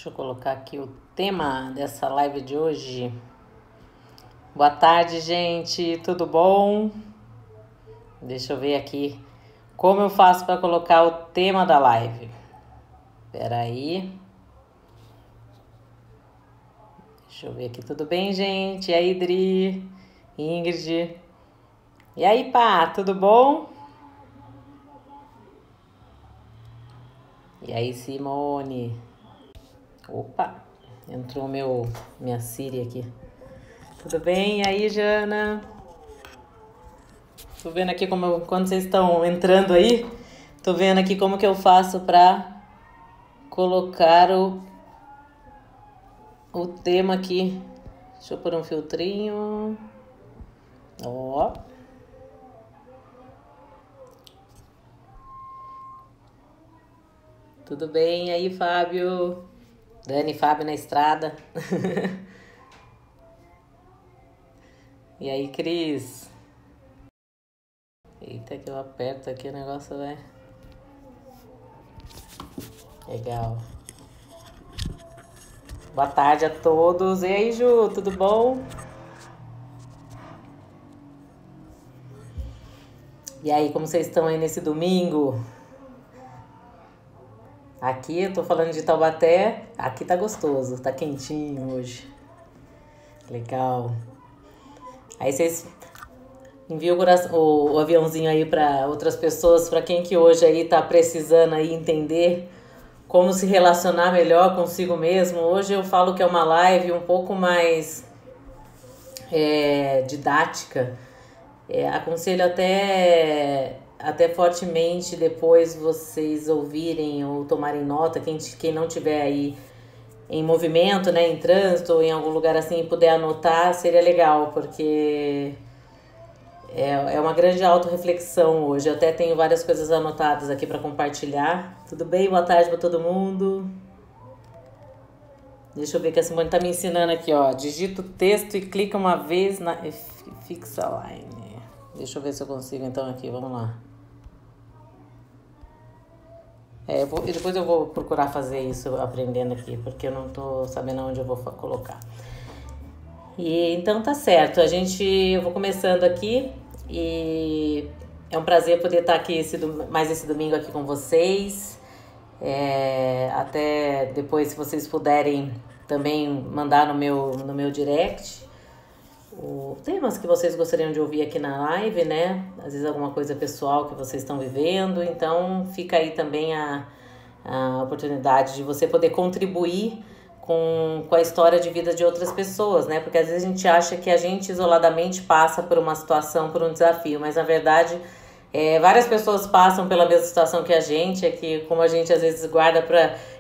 Deixa eu colocar aqui o tema dessa live de hoje. Boa tarde, gente. Tudo bom? Deixa eu ver aqui como eu faço para colocar o tema da live. Espera aí. Deixa eu ver aqui. Tudo bem, gente? E aí, Dri? Ingrid? E aí, Pá? Tudo bom? E aí, Simone? Opa, entrou minha Siri aqui. Tudo bem? E aí, Jana? Tô vendo aqui quando vocês estão entrando aí, tô vendo aqui como que eu faço pra colocar o tema aqui. Deixa eu pôr um filtrinho. Ó. Tudo bem? E aí, Fábio? Dani e Fábio na estrada. E aí, Cris? Eita, que eu aperto aqui o negócio, vai. Legal. Boa tarde a todos. E aí, Ju, tudo bom? E aí, como vocês estão aí nesse domingo? Aqui eu tô falando de Taubaté. Aqui tá gostoso, tá quentinho hoje. Legal. Aí vocês enviam o aviãozinho aí para outras pessoas, para quem que hoje aí tá precisando aí entender como se relacionar melhor consigo mesmo. Hoje eu falo que é uma live um pouco mais didática. Aconselho até fortemente depois vocês ouvirem ou tomarem nota, quem não tiver aí em movimento, né, em trânsito ou em algum lugar assim, puder anotar, seria legal, porque é uma grande autorreflexão hoje. Eu até tenho várias coisas anotadas aqui para compartilhar. Tudo bem? Boa tarde para todo mundo. Deixa eu ver que a Simone tá me ensinando aqui, ó. Digita o texto e clica uma vez na fixa line. Deixa eu ver se eu consigo então aqui, vamos lá. Depois eu vou procurar fazer isso aprendendo aqui, porque eu não tô sabendo onde eu vou colocar. E então tá certo, eu vou começando aqui e é um prazer poder estar aqui mais esse domingo aqui com vocês. Até depois, se vocês puderem também mandar no meu direct temas que vocês gostariam de ouvir aqui na live, né? Às vezes alguma coisa pessoal que vocês estão vivendo. Então fica aí também a oportunidade de você poder contribuir com a história de vida de outras pessoas, né? Porque às vezes a gente acha que a gente isoladamente passa por uma situação, por um desafio, mas na verdade várias pessoas passam pela mesma situação que a gente, é que como a gente às vezes guarda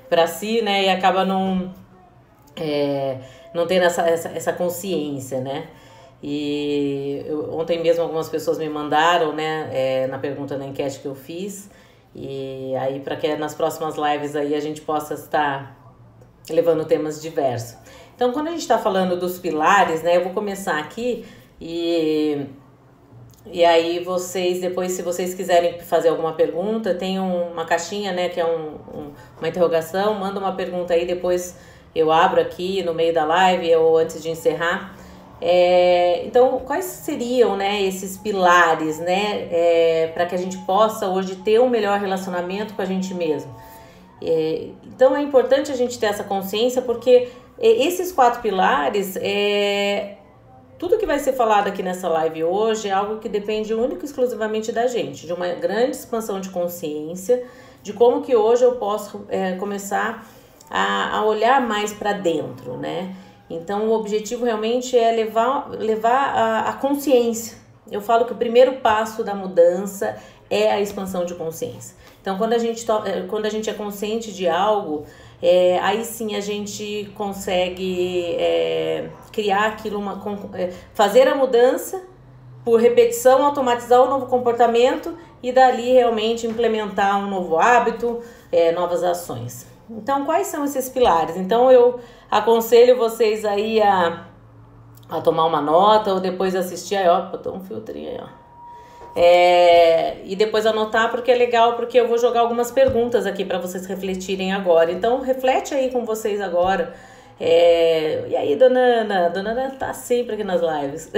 pra si, né? E acaba não tendo essa consciência, né? E ontem mesmo algumas pessoas me mandaram, né, na pergunta na enquete que eu fiz, e aí para que nas próximas lives aí a gente possa estar levando temas diversos. Então, quando a gente está falando dos pilares, né, eu vou começar aqui e aí vocês, depois, se vocês quiserem fazer alguma pergunta, tem uma caixinha, né, que é uma interrogação, manda uma pergunta aí, depois eu abro aqui no meio da live ou antes de encerrar. Então, quais seriam, né, esses pilares, né, para que a gente possa hoje ter um melhor relacionamento com a gente mesmo? Então, é importante a gente ter essa consciência, porque esses 4 pilares, tudo que vai ser falado aqui nessa live hoje é algo que depende único e exclusivamente da gente, de uma grande expansão de consciência, de como que hoje eu posso começar a olhar mais para dentro, né? Então, o objetivo realmente é levar a consciência. Eu falo que o primeiro passo da mudança é a expansão de consciência. Então, quando a gente é consciente de algo, aí sim a gente consegue criar aquilo, fazer a mudança por repetição, automatizar o novo comportamento e dali realmente implementar um novo hábito, novas ações. Então, quais são esses pilares? Então, eu aconselho vocês aí a tomar uma nota ou depois assistir. Aí, ó, botou um filtrinho aí, ó. E depois anotar, porque é legal, porque eu vou jogar algumas perguntas aqui para vocês refletirem agora. Então, reflete aí com vocês agora. E aí, Dona Ana tá sempre aqui nas lives.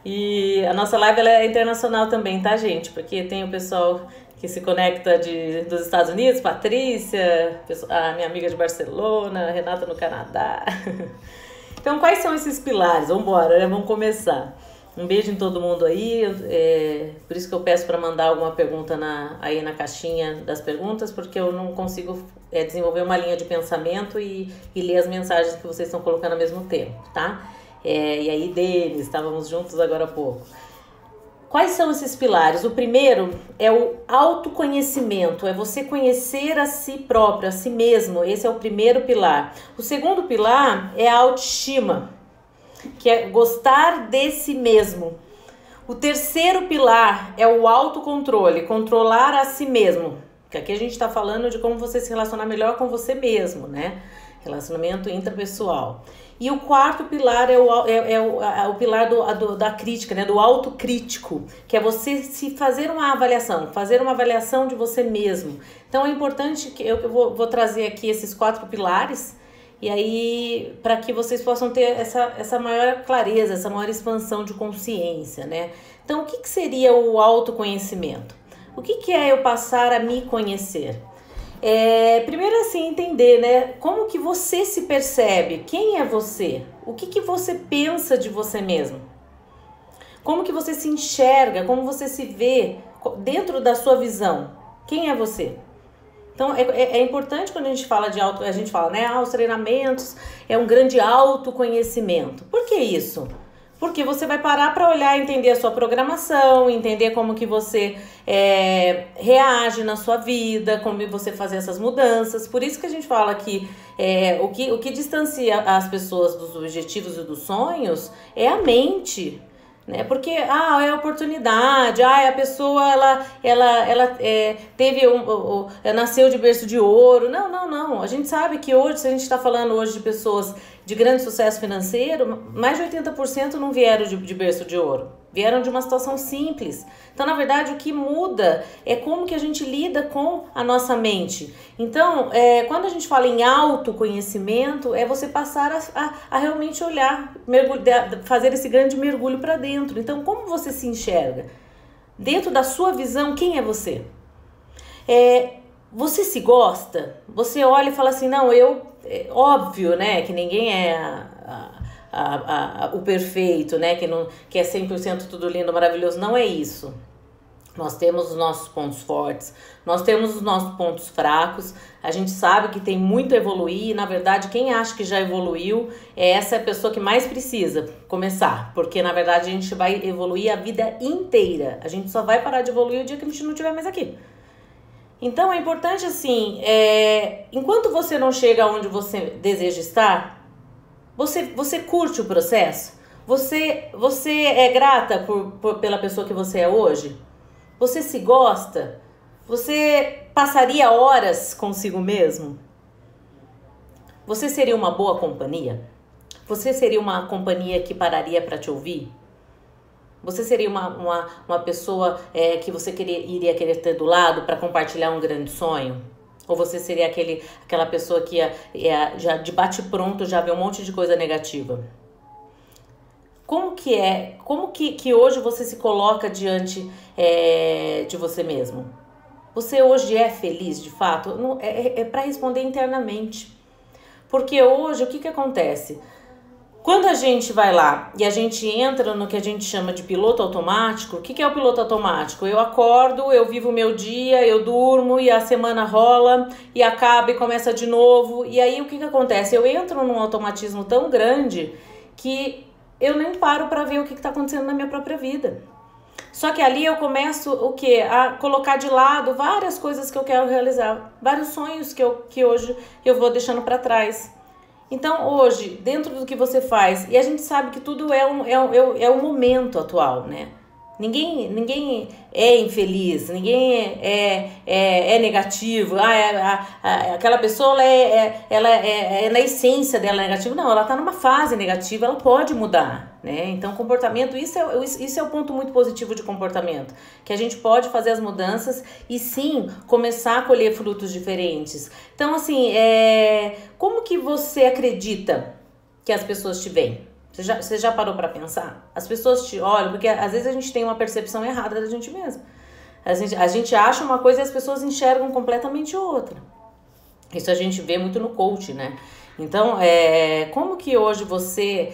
E a nossa live ela é internacional também, tá, gente? Porque tem o pessoal que se conecta dos Estados Unidos, Patrícia, a minha amiga de Barcelona, Renata no Canadá. Então, quais são esses pilares? Vamos embora, né? Vamos começar. Um beijo em todo mundo aí. Por isso que eu peço para mandar alguma pergunta aí na caixinha das perguntas, porque eu não consigo desenvolver uma linha de pensamento e ler as mensagens que vocês estão colocando ao mesmo tempo, tá? E aí, Denis, estávamos juntos agora há pouco. Quais são esses pilares? O primeiro é o autoconhecimento, é você conhecer a si próprio, a si mesmo. Esse é o primeiro pilar. O segundo pilar é a autoestima, que é gostar de si mesmo. O terceiro pilar é o autocontrole, controlar a si mesmo. Que aqui a gente está falando de como você se relacionar melhor com você mesmo, né? Relacionamento intrapessoal. E o quarto pilar é o pilar da crítica, né? Do autocrítico, que é você se fazer uma avaliação de você mesmo. Então é importante que eu vou trazer aqui esses 4 pilares, e aí para que vocês possam ter essa maior clareza, essa maior expansão de consciência, né? Então o que seria o autoconhecimento? O que é eu passar a me conhecer? Primeiro assim, entender, né, como que você se percebe, quem é você, o que você pensa de você mesmo, como que você se enxerga, como você se vê dentro da sua visão, quem é você? Então é importante quando a gente fala de a gente fala, né, os treinamentos é um grande autoconhecimento. Por que isso? Porque você vai parar para olhar, entender a sua programação, entender como que você reage na sua vida, como você fazer essas mudanças. Por isso que a gente fala que o que distancia as pessoas dos objetivos e dos sonhos é a mente, né? Porque é oportunidade, a pessoa ela teve nasceu de berço de ouro. Não. A gente sabe que hoje, se a gente está falando hoje de pessoas de grande sucesso financeiro, mais de 80% não vieram de berço de ouro, vieram de uma situação simples. Então, na verdade, o que muda é como que a gente lida com a nossa mente. Então, quando a gente fala em autoconhecimento, é você passar a realmente olhar, fazer esse grande mergulho para dentro. Então, como você se enxerga? Dentro da sua visão, quem é você? Você se gosta? Você olha e fala assim, não, óbvio, né, que ninguém é o perfeito, né, que é 100% tudo lindo, maravilhoso. Não é isso. Nós temos os nossos pontos fortes, nós temos os nossos pontos fracos, a gente sabe que tem muito a evoluir e, na verdade, quem acha que já evoluiu essa é a pessoa que mais precisa começar, porque, na verdade, a gente vai evoluir a vida inteira, a gente só vai parar de evoluir o dia que a gente não estiver mais aqui. Então, é importante, assim, enquanto você não chega onde você deseja estar, você curte o processo? Você é grata pela pessoa que você é hoje? Você se gosta? Você passaria horas consigo mesmo? Você seria uma boa companhia? Você seria uma companhia que pararia para te ouvir? Você seria uma pessoa que você iria querer ter do lado para compartilhar um grande sonho? Ou você seria aquela pessoa que já de bate-pronto já vê um monte de coisa negativa? Como que hoje você se coloca diante de você mesmo? Você hoje é feliz de fato? É para responder internamente. Porque hoje o que acontece? Quando a gente vai lá e a gente entra no que a gente chama de piloto automático, o que é o piloto automático? Eu acordo, eu vivo o meu dia, eu durmo e a semana rola e acaba e começa de novo. E aí o que acontece? Eu entro num automatismo tão grande que eu nem paro para ver o que está acontecendo na minha própria vida. Só que ali eu começo a colocar de lado várias coisas que eu quero realizar, vários sonhos que hoje eu vou deixando para trás. Então hoje, dentro do que você faz, e a gente sabe que tudo é o momento atual, né? Ninguém é infeliz, ninguém é negativo. Aquela pessoa ela é na essência dela negativa. Não, ela está numa fase negativa, ela pode mudar. né? Então, comportamento, isso é o ponto muito positivo de comportamento, que a gente pode fazer as mudanças e sim, começar a colher frutos diferentes. Então, assim, como que você acredita que as pessoas te veem? Você já parou para pensar? As pessoas te olham, porque às vezes a gente tem uma percepção errada da gente mesmo. A gente acha uma coisa e as pessoas enxergam completamente outra. Isso a gente vê muito no coach, né? Então, como que hoje você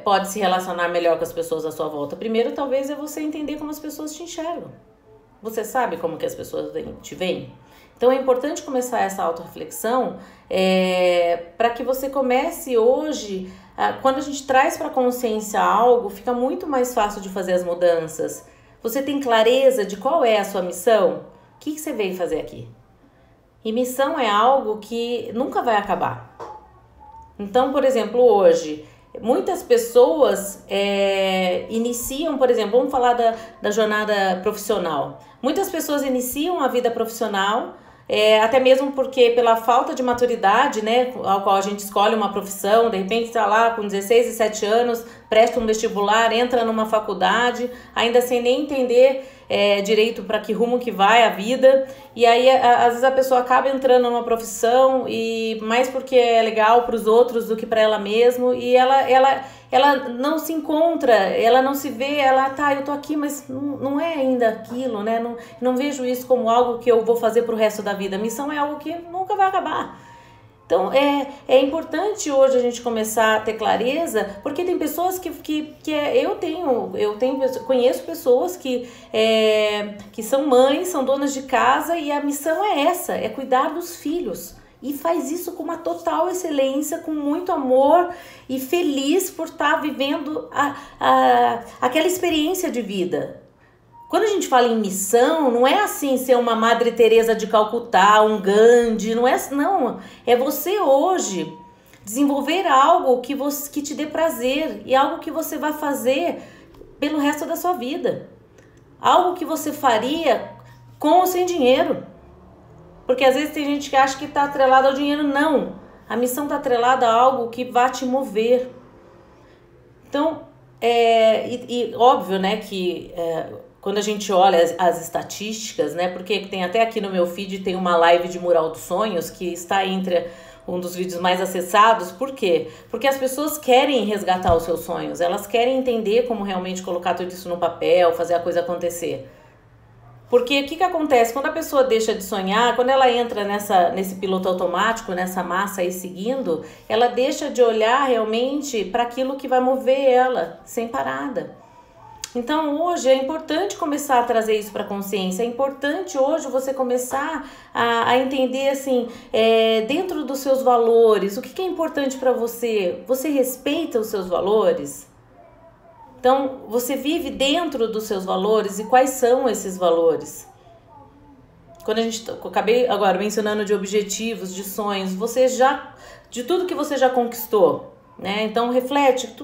pode se relacionar melhor com as pessoas à sua volta? Primeiro, talvez, é você entender como as pessoas te enxergam. Você sabe como que as pessoas te veem? Então, é importante começar essa autorreflexão para que você comece hoje, quando a gente traz para a consciência algo, fica muito mais fácil de fazer as mudanças. Você tem clareza de qual é a sua missão? O que você veio fazer aqui? E missão é algo que nunca vai acabar. Então, por exemplo, hoje, muitas pessoas iniciam, por exemplo, vamos falar da jornada profissional. Muitas pessoas iniciam a vida profissional, até mesmo porque pela falta de maturidade, né, ao qual a gente escolhe uma profissão, de repente está lá com 16, 17 anos, presta um vestibular, entra numa faculdade, ainda sem nem entender direito para que rumo que vai a vida, e aí às vezes a pessoa acaba entrando numa profissão e mais porque é legal para os outros do que para ela mesma, e ela não se encontra, ela não se vê, eu tô aqui, mas não é ainda aquilo, né? Não vejo isso como algo que eu vou fazer pro resto da vida. A missão é algo que nunca vai acabar. Então, é importante hoje a gente começar a ter clareza, porque tem pessoas conheço pessoas que são mães, são donas de casa, e a missão é essa, é cuidar dos filhos. E faz isso com uma total excelência, com muito amor e feliz por estar vivendo aquela experiência de vida. Quando a gente fala em missão, não é assim ser uma Madre Teresa de Calcutá, um Gandhi, não. É você hoje desenvolver algo que te dê prazer e algo que você vai fazer pelo resto da sua vida. Algo que você faria com ou sem dinheiro. Porque às vezes tem gente que acha que está atrelada ao dinheiro. Não, a missão está atrelada a algo que vai te mover. Então, óbvio, né, que quando a gente olha as estatísticas, né, porque tem até aqui no meu feed, tem uma live de Mural dos Sonhos, que está entre um dos vídeos mais acessados. Por quê? Porque as pessoas querem resgatar os seus sonhos, elas querem entender como realmente colocar tudo isso no papel, fazer a coisa acontecer. Porque o que acontece? Quando a pessoa deixa de sonhar, quando ela entra nesse piloto automático, nessa massa aí seguindo, ela deixa de olhar realmente para aquilo que vai mover ela, sem parada. Então hoje é importante começar a trazer isso para a consciência, é importante hoje você começar a entender assim, dentro dos seus valores, o que é importante para você? Você respeita os seus valores? Então, você vive dentro dos seus valores, e quais são esses valores? Quando eu acabei agora mencionando de objetivos, de sonhos, de tudo que você já conquistou, né? Então, reflete,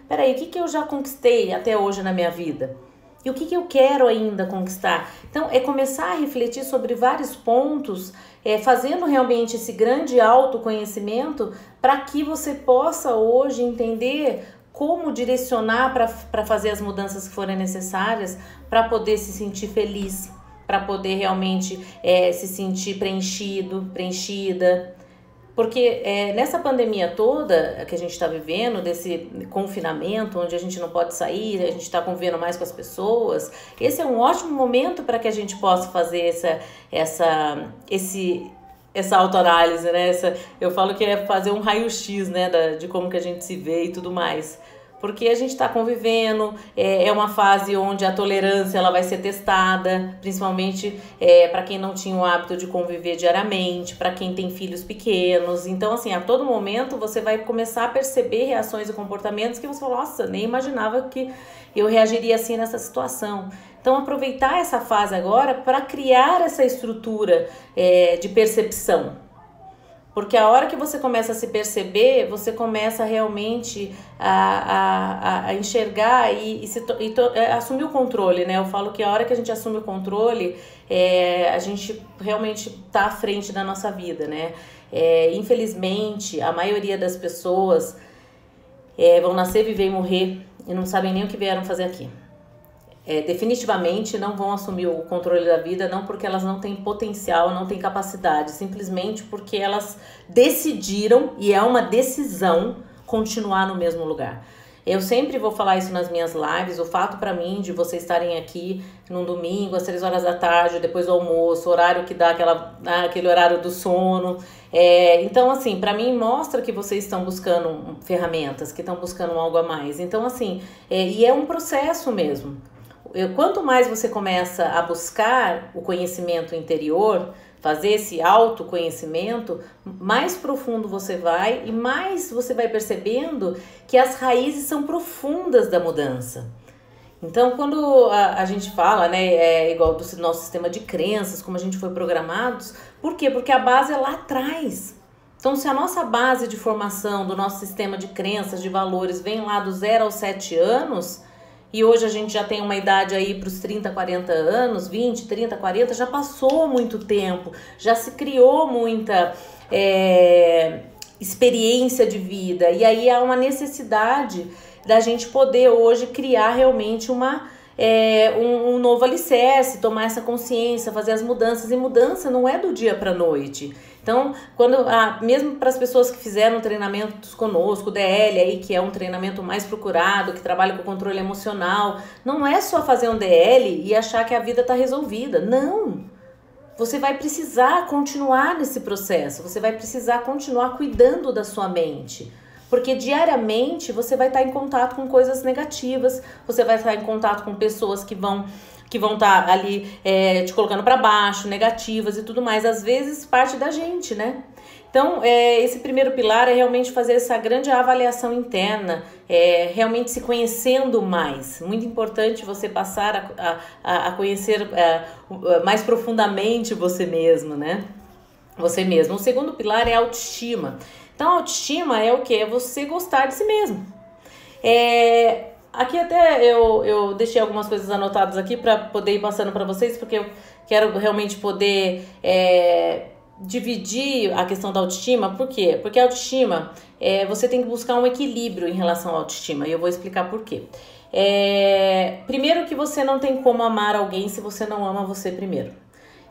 peraí, o que eu já conquistei até hoje na minha vida? E o que eu quero ainda conquistar? Então, é começar a refletir sobre vários pontos, fazendo realmente esse grande autoconhecimento, para que você possa hoje entender como direcionar para fazer as mudanças que forem necessárias, para poder se sentir feliz, para poder realmente se sentir preenchida. Porque nessa pandemia toda que a gente está vivendo, desse confinamento, onde a gente não pode sair, a gente está convivendo mais com as pessoas, esse é um ótimo momento para que a gente possa fazer essa autoanálise, né? Eu falo que é fazer um raio-x, né, de como que a gente se vê e tudo mais. Porque a gente está convivendo, é uma fase onde a tolerância ela vai ser testada, principalmente para quem não tinha o hábito de conviver diariamente, para quem tem filhos pequenos. Então, assim, a todo momento você vai começar a perceber reações e comportamentos que você fala, nossa, nem imaginava que eu reagiria assim nessa situação. Então, aproveitar essa fase agora para criar essa estrutura de percepção. Porque a hora que você começa a se perceber, você começa realmente a enxergar e assumir o controle, né? Eu falo que a hora que a gente assume o controle, a gente realmente está à frente da nossa vida, né? Infelizmente, a maioria das pessoas, vão nascer, viver e morrer e não sabem nem o que vieram fazer aqui. Definitivamente não vão assumir o controle da vida, não porque elas não têm potencial, não têm capacidade, simplesmente porque elas decidiram, e é uma decisão, continuar no mesmo lugar. Eu sempre vou falar isso nas minhas lives, o fato para mim de vocês estarem aqui num domingo, às 3 horas da tarde, depois do almoço, horário que dá aquele horário do sono. Então, assim, para mim mostra que vocês estão buscando ferramentas, que estão buscando algo a mais. Então, assim, e é um processo mesmo. Quanto mais você começa a buscar o conhecimento interior, fazer esse autoconhecimento, mais profundo você vai e mais você vai percebendo que as raízes são profundas da mudança. Então, quando a gente fala, né, igual do nosso sistema de crenças, como a gente foi programados, por quê? Porque a base é lá atrás. Então, se a nossa base de formação do nosso sistema de crenças, de valores, vem lá do 0 aos 7 anos... E hoje a gente já tem uma idade aí para os 30, 40 anos, 20, 30, 40, já passou muito tempo, já se criou muita experiência de vida. E aí há uma necessidade da gente poder hoje criar realmente um novo alicerce, tomar essa consciência, fazer as mudanças. E mudança não é do dia para a noite. Então, mesmo para as pessoas que fizeram treinamentos conosco, o DL aí, que é um treinamento mais procurado, que trabalha com controle emocional, não é só fazer um DL e achar que a vida está resolvida. Não! Você vai precisar continuar nesse processo, você vai precisar continuar cuidando da sua mente. Porque diariamente você vai estar em contato com coisas negativas, você vai estar em contato com pessoas que vão estar ali te colocando para baixo, negativas e tudo mais. Às vezes parte da gente, né? Então, esse primeiro pilar é realmente fazer essa grande avaliação interna, realmente se conhecendo mais. Muito importante você passar a conhecer mais profundamente você mesmo, né? Você mesmo. O segundo pilar é a autoestima. Então, a autoestima é o quê? É você gostar de si mesmo. Aqui até eu deixei algumas coisas anotadas aqui para poder ir passando para vocês, porque eu quero realmente poder dividir a questão da autoestima. Por quê? Porque a autoestima, você tem que buscar um equilíbrio em relação à autoestima, e eu vou explicar por quê. Primeiro que você não tem como amar alguém se você não ama você primeiro.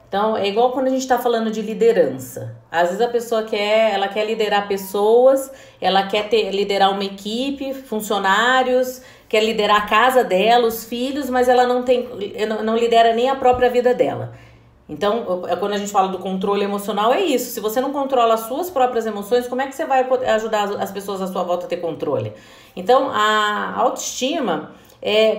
Então, é igual quando a gente está falando de liderança. Às vezes a pessoa quer liderar pessoas, ela quer liderar uma equipe, funcionários, quer liderar a casa dela, os filhos, mas ela não lidera nem a própria vida dela. Então, quando a gente fala do controle emocional, é isso. Se você não controla as suas próprias emoções, como é que você vai ajudar as pessoas à sua volta a ter controle? Então, a autoestima...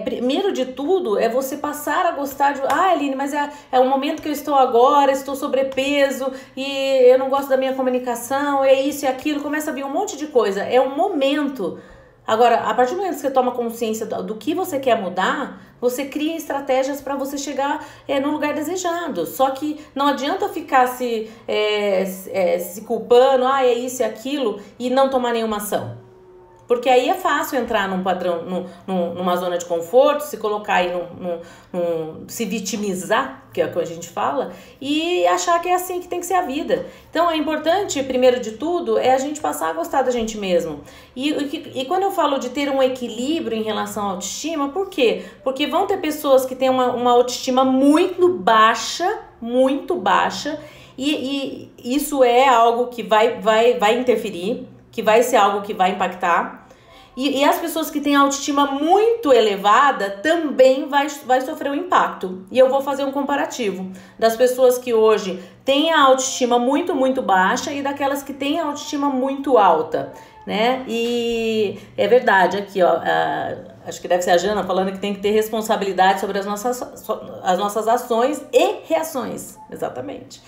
primeiro de tudo é você passar a gostar de... Aline, mas é o momento que eu estou agora, estou sobrepeso e eu não gosto da minha comunicação, é isso e aquilo, começa a vir um monte de coisa, é um momento. Agora, a partir do momento que você toma consciência do que você quer mudar, você cria estratégias para você chegar no lugar desejado. Só que não adianta ficar se culpando, é isso e aquilo, e não tomar nenhuma ação. Porque aí é fácil entrar num padrão, numa zona de conforto, se colocar aí, se vitimizar, que é o que a gente fala, e achar que é assim que tem que ser a vida. Então é importante, primeiro de tudo, a gente passar a gostar da gente mesmo. E quando eu falo de ter um equilíbrio em relação à autoestima, por quê? Porque vão ter pessoas que têm uma autoestima muito baixa, e isso é algo que vai interferir, que vai ser algo que vai impactar. E as pessoas que têm autoestima muito elevada também vai sofrer um impacto. E eu vou fazer um comparativo das pessoas que hoje têm a autoestima muito, muito baixa e daquelas que têm a autoestima muito alta, né? E é verdade, aqui, ó, acho que deve ser a Jana falando que tem que ter responsabilidade sobre as nossas ações e reações. Exatamente.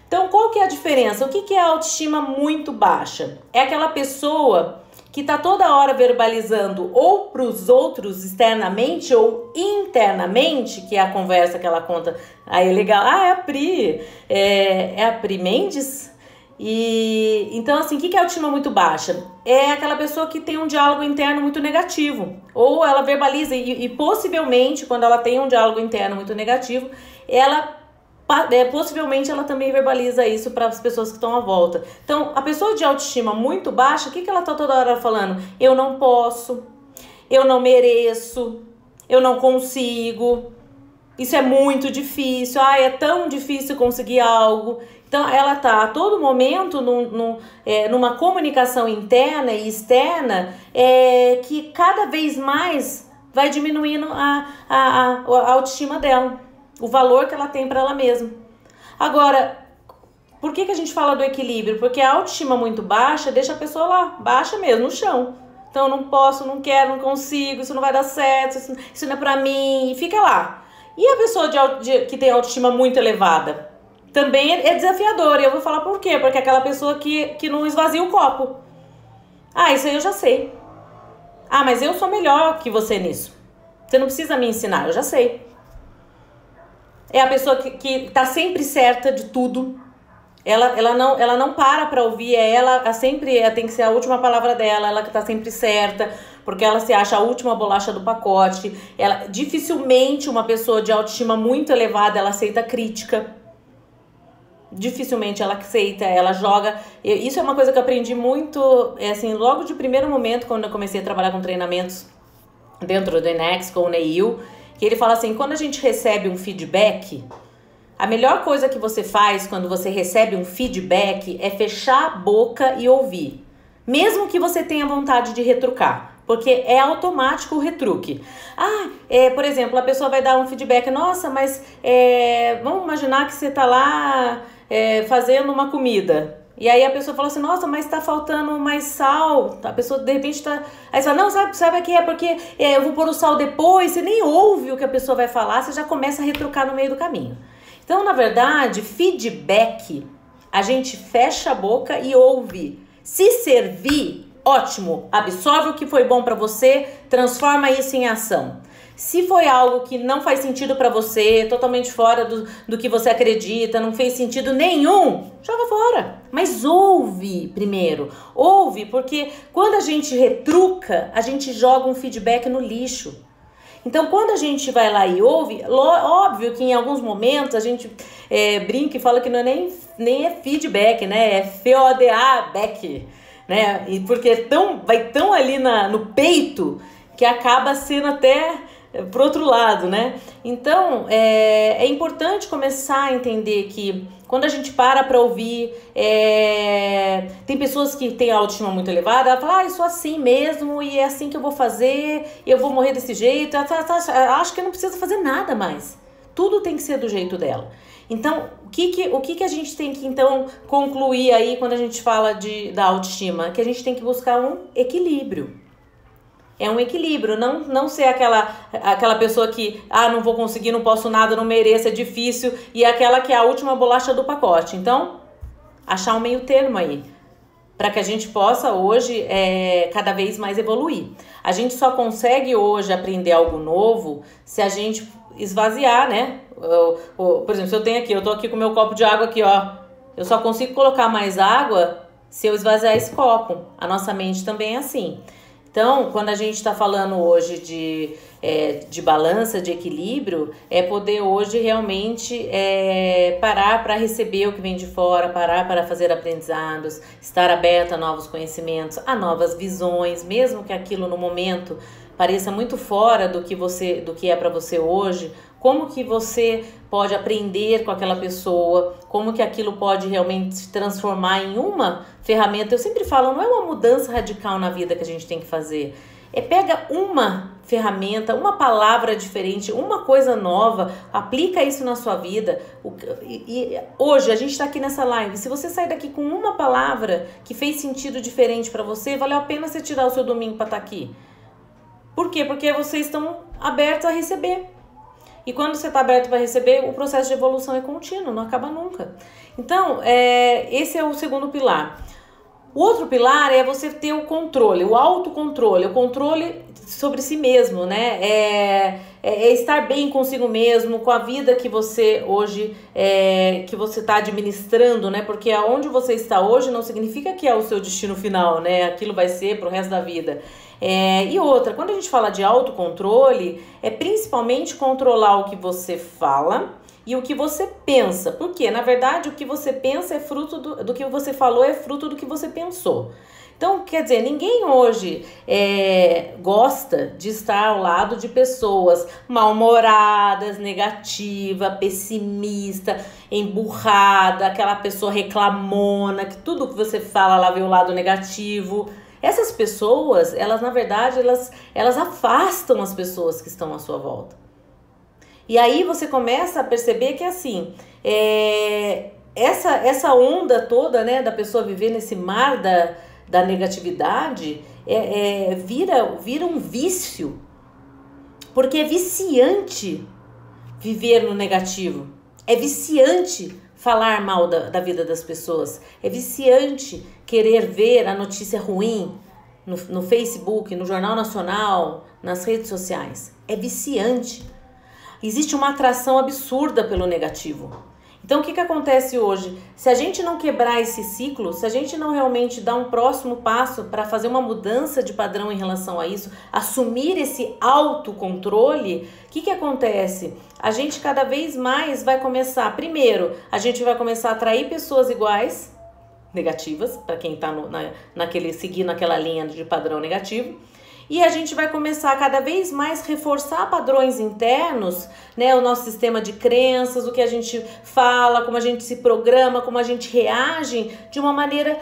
Então, qual que é a diferença? O que é a autoestima muito baixa? É aquela pessoa que está toda hora verbalizando ou para os outros externamente ou internamente, que é a conversa que ela conta. Aí, legal. É a Pri. É a Pri Mendes. E então, assim, o que é a autoestima muito baixa? É aquela pessoa que tem um diálogo interno muito negativo. Ou ela verbaliza e possivelmente, quando ela tem um diálogo interno muito negativo, ela possivelmente ela também verbaliza isso para as pessoas que estão à volta. Então, a pessoa de autoestima muito baixa, o que ela está toda hora falando? Eu não posso, eu não mereço, eu não consigo, isso é muito difícil, é tão difícil conseguir algo. Então, ela está a todo momento numa comunicação interna e externa que cada vez mais vai diminuindo a autoestima dela, o valor que ela tem para ela mesma. Agora, por que a gente fala do equilíbrio? Porque a autoestima muito baixa deixa a pessoa lá, baixa mesmo, no chão. Então, não posso, não quero, não consigo, isso não vai dar certo, isso não é pra mim, e fica lá. E a pessoa que tem autoestima muito elevada? Também é desafiador, e eu vou falar por quê? Porque é aquela pessoa que não esvazia o copo. Isso aí eu já sei. Mas eu sou melhor que você nisso. Você não precisa me ensinar, eu já sei. É a pessoa que tá sempre certa de tudo. Ela não para ouvir, ela sempre tem que ser a última palavra dela, ela que tá sempre certa, porque ela se acha a última bolacha do pacote. Dificilmente uma pessoa de autoestima muito elevada, ela aceita crítica. Dificilmente ela aceita, ela joga. Isso é uma coisa que eu aprendi muito, assim, logo de primeiro momento, quando eu comecei a trabalhar com treinamentos dentro do Enex, com o Neil, que ele fala assim, quando a gente recebe um feedback, a melhor coisa que você faz quando você recebe um feedback é fechar a boca e ouvir. Mesmo que você tenha vontade de retrucar, porque é automático o retruque. Por exemplo, a pessoa vai dar um feedback, nossa, mas vamos imaginar que você tá lá fazendo uma comida. E aí a pessoa fala assim, nossa, mas tá faltando mais sal. A pessoa de repente tá... Aí você fala, não, sabe aqui é porque eu vou pôr o sal depois. Você nem ouve o que a pessoa vai falar, você já começa a retrucar no meio do caminho. Então, na verdade, feedback, a gente fecha a boca e ouve. Se servir, ótimo, absorve o que foi bom pra você, transforma isso em ação. Se foi algo que não faz sentido pra você, totalmente fora do que você acredita, não fez sentido nenhum, joga fora. Mas ouve primeiro. Ouve, porque quando a gente retruca, a gente joga um feedback no lixo. Então, quando a gente vai lá e ouve, óbvio que em alguns momentos a gente brinca e fala que não é nem é feedback, né? É FODA-back, né? E porque vai tão ali no peito que acaba sendo até pro outro lado, né? Então, é importante começar a entender que quando a gente para ouvir, tem pessoas que têm a autoestima muito elevada, ela fala, eu sou assim mesmo, e é assim que eu vou fazer, e eu vou morrer desse jeito, acho que eu não preciso fazer nada mais. Tudo tem que ser do jeito dela. Então, o que a gente tem que, então, concluir aí quando a gente fala da autoestima? Que a gente tem que buscar um equilíbrio. É um equilíbrio, não ser aquela pessoa que, não vou conseguir, não posso nada, não mereço, é difícil, e aquela que é a última bolacha do pacote. Então, achar um meio termo aí, para que a gente possa hoje cada vez mais evoluir. A gente só consegue hoje aprender algo novo se a gente esvaziar, né? Por exemplo, se eu tô aqui com o meu copo de água aqui, ó, eu só consigo colocar mais água se eu esvaziar esse copo. A nossa mente também é assim. Então, quando a gente está falando hoje de balança, de equilíbrio, é poder hoje realmente parar para receber o que vem de fora, parar para fazer aprendizados, estar aberto a novos conhecimentos, a novas visões, mesmo que aquilo no momento pareça muito fora do que é para você hoje, como que você pode aprender com aquela pessoa, como que aquilo pode realmente se transformar em uma ferramenta. Eu sempre falo, não é uma mudança radical na vida que a gente tem que fazer. Pega uma ferramenta, uma palavra diferente, uma coisa nova, aplica isso na sua vida. E hoje a gente está aqui nessa live. Se você sair daqui com uma palavra que fez sentido diferente para você, valeu a pena você tirar o seu domingo para estar aqui. Por quê? Porque vocês estão abertos a receber. E quando você está aberto para receber, o processo de evolução é contínuo, não acaba nunca. Então, esse é o segundo pilar. O outro pilar é você ter o controle, o autocontrole, o controle sobre si mesmo, né? Estar bem consigo mesmo, com a vida que você hoje, que você está administrando, né? Porque aonde você está hoje não significa que é o seu destino final, né? Aquilo vai ser pro resto da vida. E outra, quando a gente fala de autocontrole, é principalmente controlar o que você fala e o que você pensa. Por quê? Na verdade, o que você pensa é fruto do que você falou, é fruto do que você pensou. Então, quer dizer, ninguém hoje gosta de estar ao lado de pessoas mal-humoradas, negativa, pessimista, emburrada, aquela pessoa reclamona, que tudo que você fala lá vê o lado negativo. Essas pessoas, elas na verdade, elas afastam as pessoas que estão à sua volta. E aí você começa a perceber que assim, essa onda toda, né, da pessoa viver nesse mar da negatividade, vira um vício, porque é viciante viver no negativo, é viciante falar mal da vida das pessoas, é viciante querer ver a notícia ruim no Facebook, no Jornal Nacional, nas redes sociais, é viciante. Existe uma atração absurda pelo negativo. Então, o que acontece hoje? Se a gente não quebrar esse ciclo, se a gente não realmente dar um próximo passo para fazer uma mudança de padrão em relação a isso, assumir esse autocontrole, o que acontece? A gente cada vez mais vai começar, primeiro, a gente vai começar a atrair pessoas iguais, negativas, para quem está seguindo aquela linha de padrão negativo. E a gente vai começar cada vez mais reforçar padrões internos, né? O nosso sistema de crenças, o que a gente fala, como a gente se programa, como a gente reage de uma maneira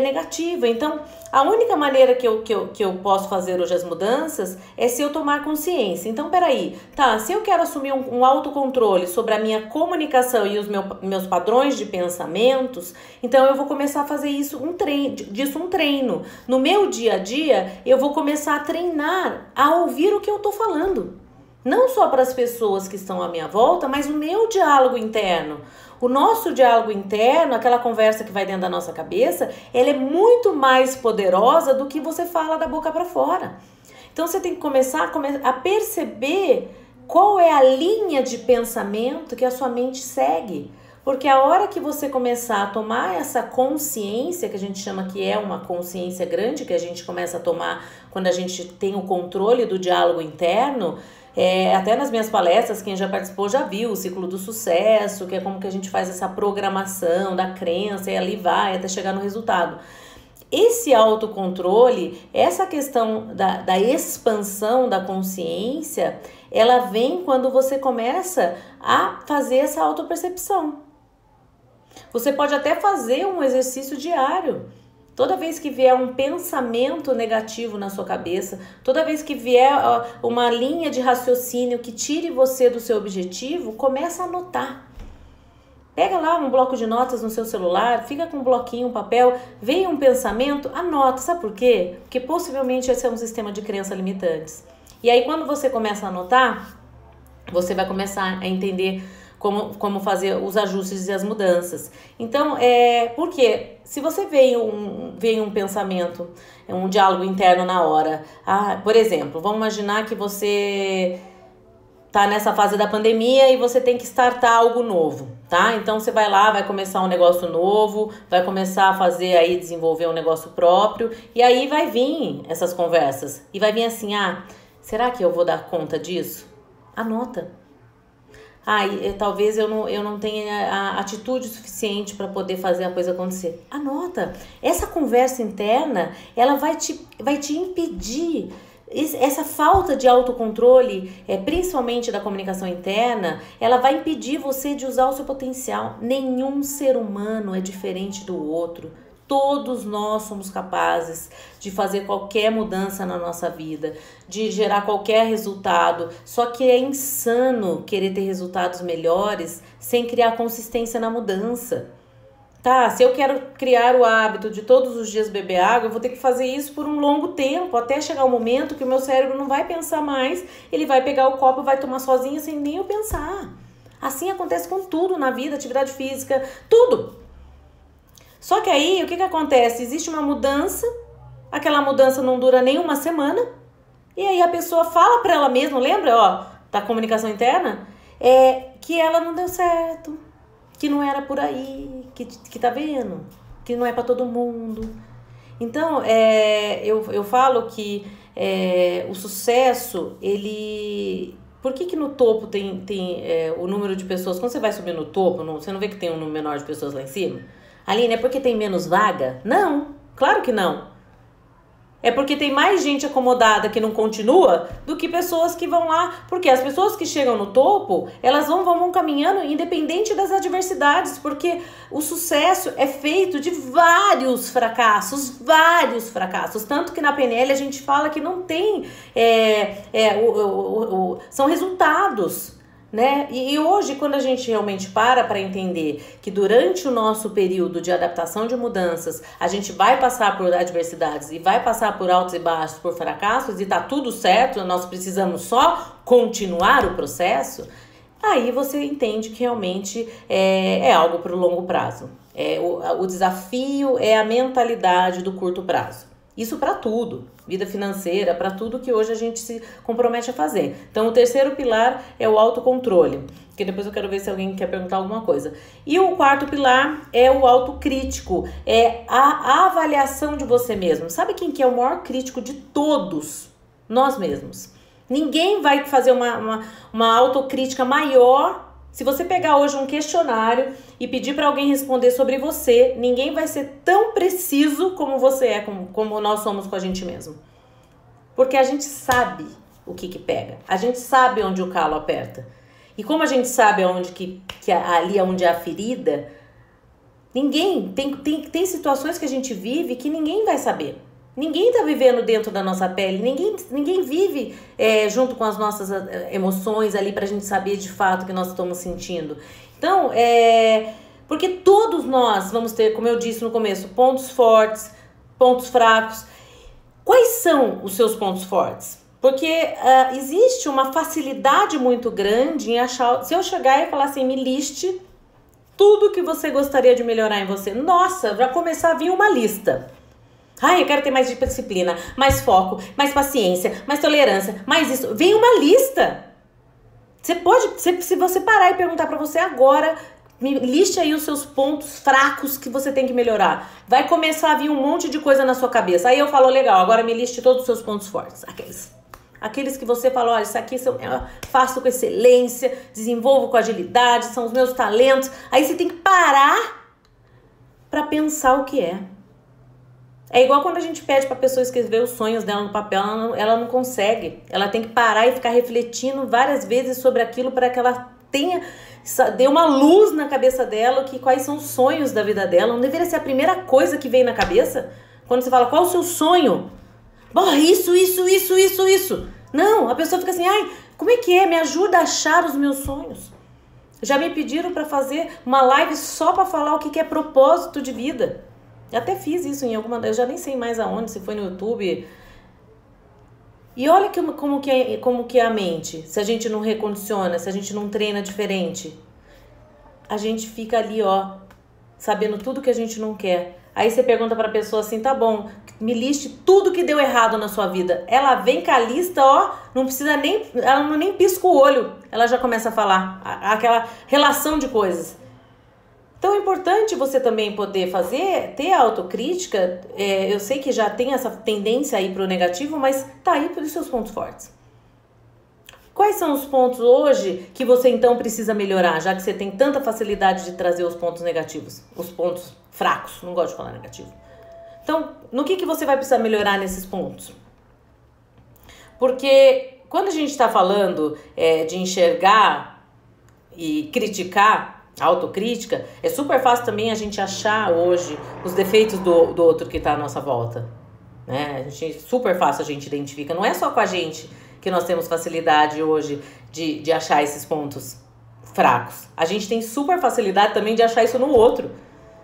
negativa. Então, a única maneira que eu posso fazer hoje as mudanças é se eu tomar consciência. Então, peraí, se eu quero assumir um autocontrole sobre a minha comunicação e os meus padrões de pensamentos, então eu vou começar a fazer um treino. No meu dia a dia, eu vou começar a treinar a ouvir o que eu tô falando. Não só para as pessoas que estão à minha volta, mas o meu diálogo interno. O nosso diálogo interno, aquela conversa que vai dentro da nossa cabeça, ela é muito mais poderosa do que você fala da boca para fora. Então você tem que começar a perceber qual é a linha de pensamento que a sua mente segue. Porque a hora que você começar a tomar essa consciência, que a gente chama que é uma consciência grande, que a gente começa a tomar quando a gente tem o controle do diálogo interno, até nas minhas palestras, quem já participou já viu o ciclo do sucesso, que é como que a gente faz essa programação da crença e ali vai até chegar no resultado. Esse autocontrole, essa questão da expansão da consciência, ela vem quando você começa a fazer essa autopercepção. Você pode até fazer um exercício diário. Toda vez que vier um pensamento negativo na sua cabeça, toda vez que vier uma linha de raciocínio que tire você do seu objetivo, começa a anotar. Pega lá um bloco de notas no seu celular, fica com um bloquinho, um papel, veio um pensamento, anota. Sabe por quê? Porque possivelmente esse é um sistema de crenças limitantes. E aí quando você começa a anotar, você vai começar a entender como fazer os ajustes e as mudanças. Então, porque se você vem um pensamento, um diálogo interno na hora, por exemplo, vamos imaginar que você tá nessa fase da pandemia e você tem que startar algo novo, tá? Então você vai lá, vai começar um negócio novo, vai começar a fazer aí, desenvolver um negócio próprio, e aí vai vir essas conversas, e vai vir assim, será que eu vou dar conta disso? Anota. Talvez eu não tenha a atitude suficiente para poder fazer a coisa acontecer. Anota. Essa conversa interna, ela vai te impedir. Essa falta de autocontrole, principalmente da comunicação interna, ela vai impedir você de usar o seu potencial. Nenhum ser humano é diferente do outro. Todos nós somos capazes de fazer qualquer mudança na nossa vida, de gerar qualquer resultado. Só que é insano querer ter resultados melhores sem criar consistência na mudança. Se eu quero criar o hábito de todos os dias beber água, eu vou ter que fazer isso por um longo tempo, até chegar o momento que o meu cérebro não vai pensar mais, ele vai pegar o copo e vai tomar sozinho sem nem eu pensar. Assim acontece com tudo na vida, atividade física, tudo. Só que aí, o que acontece? Existe uma mudança, aquela mudança não dura nem uma semana, e aí a pessoa fala para ela mesma, lembra, da comunicação interna? Que ela não deu certo, que não era por aí, que tá vendo, que não é para todo mundo. Então, eu falo que o sucesso, ele Por que no topo tem o número de pessoas? Quando você vai subir no topo, você não vê que tem um número menor de pessoas lá em cima? Aline, é porque tem menos vaga? Não, claro que não. É porque tem mais gente acomodada que não continua do que pessoas que vão lá. Porque as pessoas que chegam no topo, elas vão caminhando independente das adversidades. Porque o sucesso é feito de vários fracassos. Tanto que na PNL a gente fala que não tem... são resultados. Né? E hoje, quando a gente realmente para entender que durante o nosso período de adaptação de mudanças, a gente vai passar por adversidades e vai passar por altos e baixos, por fracassos, e tá tudo certo, nós precisamos só continuar o processo, aí você entende que realmente é algo para o longo prazo. O desafio é a mentalidade do curto prazo. Isso para tudo, vida financeira, para tudo que hoje a gente se compromete a fazer. Então, o terceiro pilar é o autocontrole, que depois eu quero ver se alguém quer perguntar alguma coisa. E o quarto pilar é o autocrítico, é a avaliação de você mesmo. Sabe quem que é o maior crítico de todos? Nós mesmos. Ninguém vai fazer uma autocrítica maior. Se você pegar hoje um questionário e pedir para alguém responder sobre você, ninguém vai ser tão preciso como você é, como nós somos com a gente mesmo. Porque a gente sabe o que pega. A gente sabe onde o calo aperta. E como a gente sabe onde ali é onde é a ferida, ninguém... Tem situações que a gente vive que ninguém vai saber. Ninguém está vivendo dentro da nossa pele, ninguém vive junto com as nossas emoções ali para a gente saber de fato o que nós estamos sentindo. Então, porque todos nós vamos ter, como eu disse no começo, pontos fortes, pontos fracos. Quais são os seus pontos fortes? Porque existe uma facilidade muito grande em achar... Se eu chegar e falar assim, me liste tudo que você gostaria de melhorar em você. Nossa, vai começar a vir uma lista. Eu quero ter mais disciplina, mais foco, mais paciência, mais tolerância, mais isso. Vem uma lista. Você pode, se você parar e perguntar pra você agora, me liste aí os seus pontos fracos que você tem que melhorar. Vai começar a vir um monte de coisa na sua cabeça. Aí eu falo, legal, agora me liste todos os seus pontos fortes. Aqueles que você fala, olha, isso aqui eu faço com excelência, desenvolvo com agilidade, são os meus talentos. Aí você tem que parar pra pensar o que é. É igual quando a gente pede pra pessoa escrever os sonhos dela no papel, ela não consegue. Ela tem que parar e ficar refletindo várias vezes sobre aquilo para que ela dê uma luz na cabeça dela, quais são os sonhos da vida dela. Não deveria ser a primeira coisa que vem na cabeça? Quando você fala, qual o seu sonho? Isso. Não, a pessoa fica assim, como é que é? Me ajuda a achar os meus sonhos. Já me pediram para fazer uma live só para falar o que é propósito de vida. Eu até fiz isso em alguma... Eu já nem sei mais aonde, se foi no YouTube. E olha como que é a mente. Se a gente não recondiciona, se a gente não treina diferente. A gente fica ali, sabendo tudo que a gente não quer. Aí você pergunta pra pessoa assim, tá bom, me liste tudo que deu errado na sua vida. Ela vem com a lista, não precisa nem... Ela nem pisca o olho. Ela já começa a falar. Aquela relação de coisas. Então é importante você também poder ter a autocrítica. Eu sei que já tem essa tendência aí para o negativo, mas tá aí pelos seus pontos fortes. Quais são os pontos hoje que você então precisa melhorar, já que você tem tanta facilidade de trazer os pontos negativos, os pontos fracos, não gosto de falar negativo. Então, no que você vai precisar melhorar nesses pontos? Porque quando a gente está falando de enxergar e criticar, a autocrítica, é super fácil também a gente achar hoje os defeitos do outro que está à nossa volta, né? Super fácil a gente identifica. Não é só com a gente que nós temos facilidade hoje de achar esses pontos fracos. A gente tem super facilidade também de achar isso no outro.